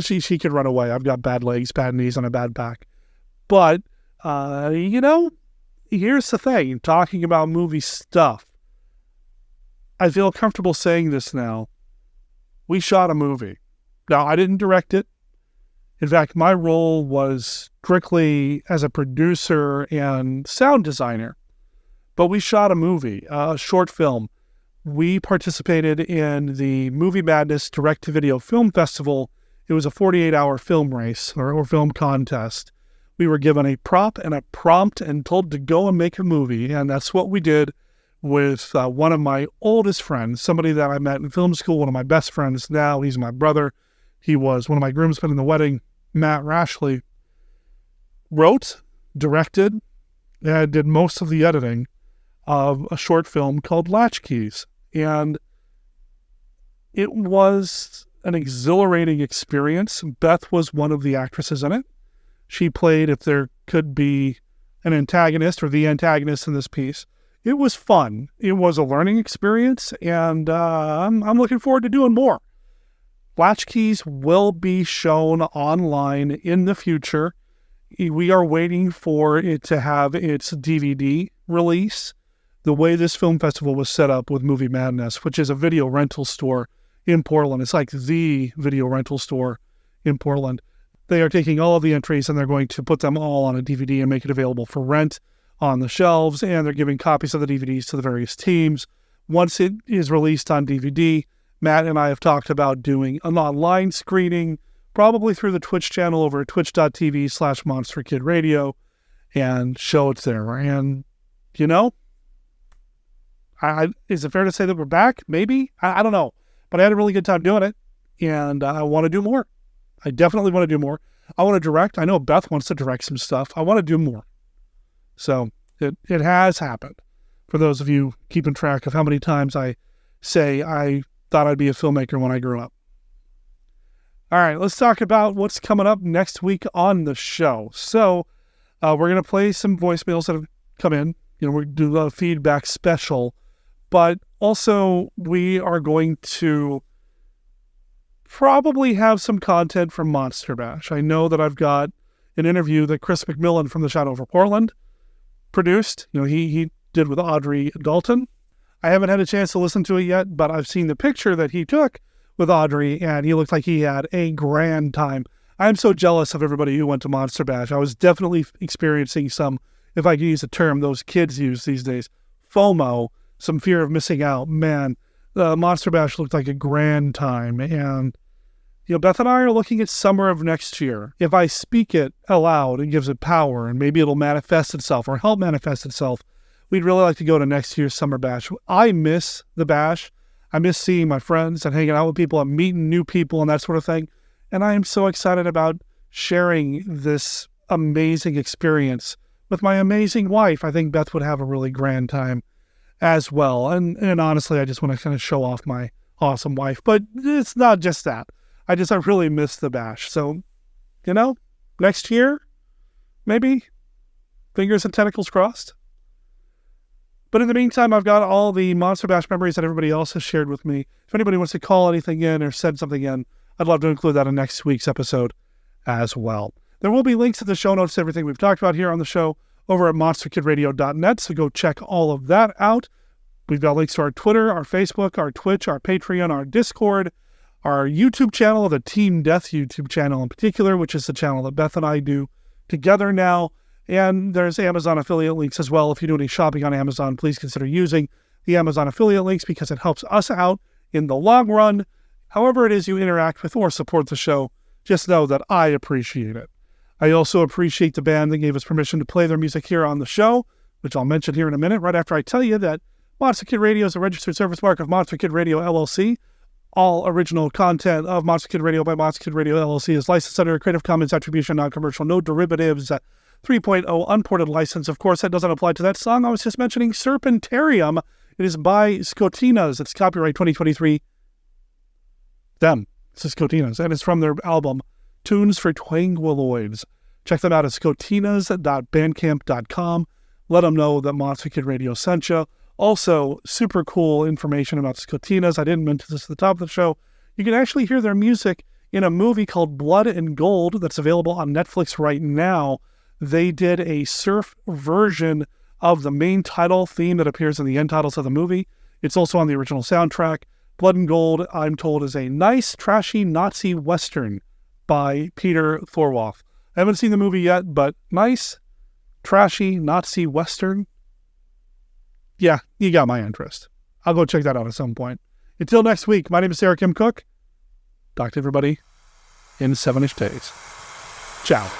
Speaker 1: She can run away. I've got bad legs, bad knees, and a bad back. But, here's the thing, talking about movie stuff. I feel comfortable saying this now. We shot a movie. Now, I didn't direct it. In fact, my role was strictly as a producer and sound designer. But we shot a movie, a short film. We participated in the Movie Madness Direct-to-Video Film Festival. It was a 48-hour film race or film contest. We were given a prop and a prompt and told to go and make a movie. And that's what we did with one of my oldest friends, somebody that I met in film school, one of my best friends now. He's my brother. He was one of my groomsmen in the wedding, Matt Rashley. Wrote, directed, and did most of the editing of a short film called Latchkeys. And it was an exhilarating experience. Beth was one of the actresses in it. She played, if there could be an antagonist or the antagonist in this piece. It was fun. It was a learning experience, and I'm looking forward to doing more. Latchkeys will be shown online in the future. We are waiting for it to have its DVD release. The way this film festival was set up with Movie Madness, which is a video rental store in Portland. It's like the video rental store in Portland. They are taking all of the entries and they're going to put them all on a DVD and make it available for rent on the shelves. And they're giving copies of the DVDs to the various teams. Once it is released on DVD, Matt and I have talked about doing an online screening, probably through the Twitch channel over at twitch.tv/MonsterKidRadio, and show it there. And, is it fair to say that we're back? Maybe? I don't know. But I had a really good time doing it, and I want to do more. I definitely want to do more. I want to direct. I know Beth wants to direct some stuff. I want to do more. So it has happened. For those of you keeping track of how many times I say I thought I'd be a filmmaker when I grew up. All right, let's talk about what's coming up next week on the show. So we're going to play some voicemails that have come in. We're going to do a feedback special. But also, we are going to probably have some content from Monster Bash. I know that I've got an interview that Chris McMillan from The Shadow Over Portland produced. He did with Audrey Dalton. I haven't had a chance to listen to it yet, but I've seen the picture that he took with Audrey, and he looked like he had a grand time. I'm so jealous of everybody who went to Monster Bash. I was definitely experiencing some, if I can use a term those kids use these days, FOMO, some fear of missing out. Man, the Monster Bash looked like a grand time, and Beth and I are looking at summer of next year. If I speak it aloud, it gives it power, and maybe it'll manifest itself or help manifest itself. We'd really like to go to next year's summer bash. I miss the bash. I miss seeing my friends and hanging out with people and meeting new people and that sort of thing. And I am so excited about sharing this amazing experience with my amazing wife. I think Beth would have a really grand time as well. And honestly, I just want to kind of show off my awesome wife. But it's not just that. I really miss the bash. So, next year, maybe, fingers and tentacles crossed. But in the meantime, I've got all the Monster Bash memories that everybody else has shared with me. If anybody wants to call anything in or send something in, I'd love to include that in next week's episode as well. There will be links to the show notes to everything we've talked about here on the show over at monsterkidradio.net, so go check all of that out. We've got links to our Twitter, our Facebook, our Twitch, our Patreon, our Discord, our YouTube channel, the Team Death YouTube channel in particular, which is the channel that Beth and I do together now. And there's Amazon affiliate links as well. If you do any shopping on Amazon, please consider using the Amazon affiliate links because it helps us out in the long run. However it is you interact with or support the show, just know that I appreciate it. I also appreciate the band that gave us permission to play their music here on the show, which I'll mention here in a minute, right after I tell you that Monster Kid Radio is a registered service mark of Monster Kid Radio LLC. All original content of Monster Kid Radio by Monster Kid Radio LLC is licensed under a Creative Commons Attribution, Non-Commercial, No Derivatives 3.0 unported license. Of course, that doesn't apply to that song I was just mentioning, Serpentarium. It is by Scotinas. It's copyright 2023. Them. It's Scotinas. And it's from their album, Tunes for Twanguloids. Check them out at scotinas.bandcamp.com. Let them know that Monster Kid Radio sent you. Also, super cool information about Scotinas. I didn't mention this at the top of the show. You can actually hear their music in a movie called Blood and Gold that's available on Netflix right now. They did a surf version of the main title theme that appears in the end titles of the movie. It's also on the original soundtrack. Blood and Gold, I'm told, is a nice, trashy Nazi Western by Peter Thorwalth. I haven't seen the movie yet, but nice, trashy Nazi Western. Yeah, you got my interest. I'll go check that out at some point. Until next week, my name is Sarah Kim Cook. Talk to everybody in 7-ish days. Ciao.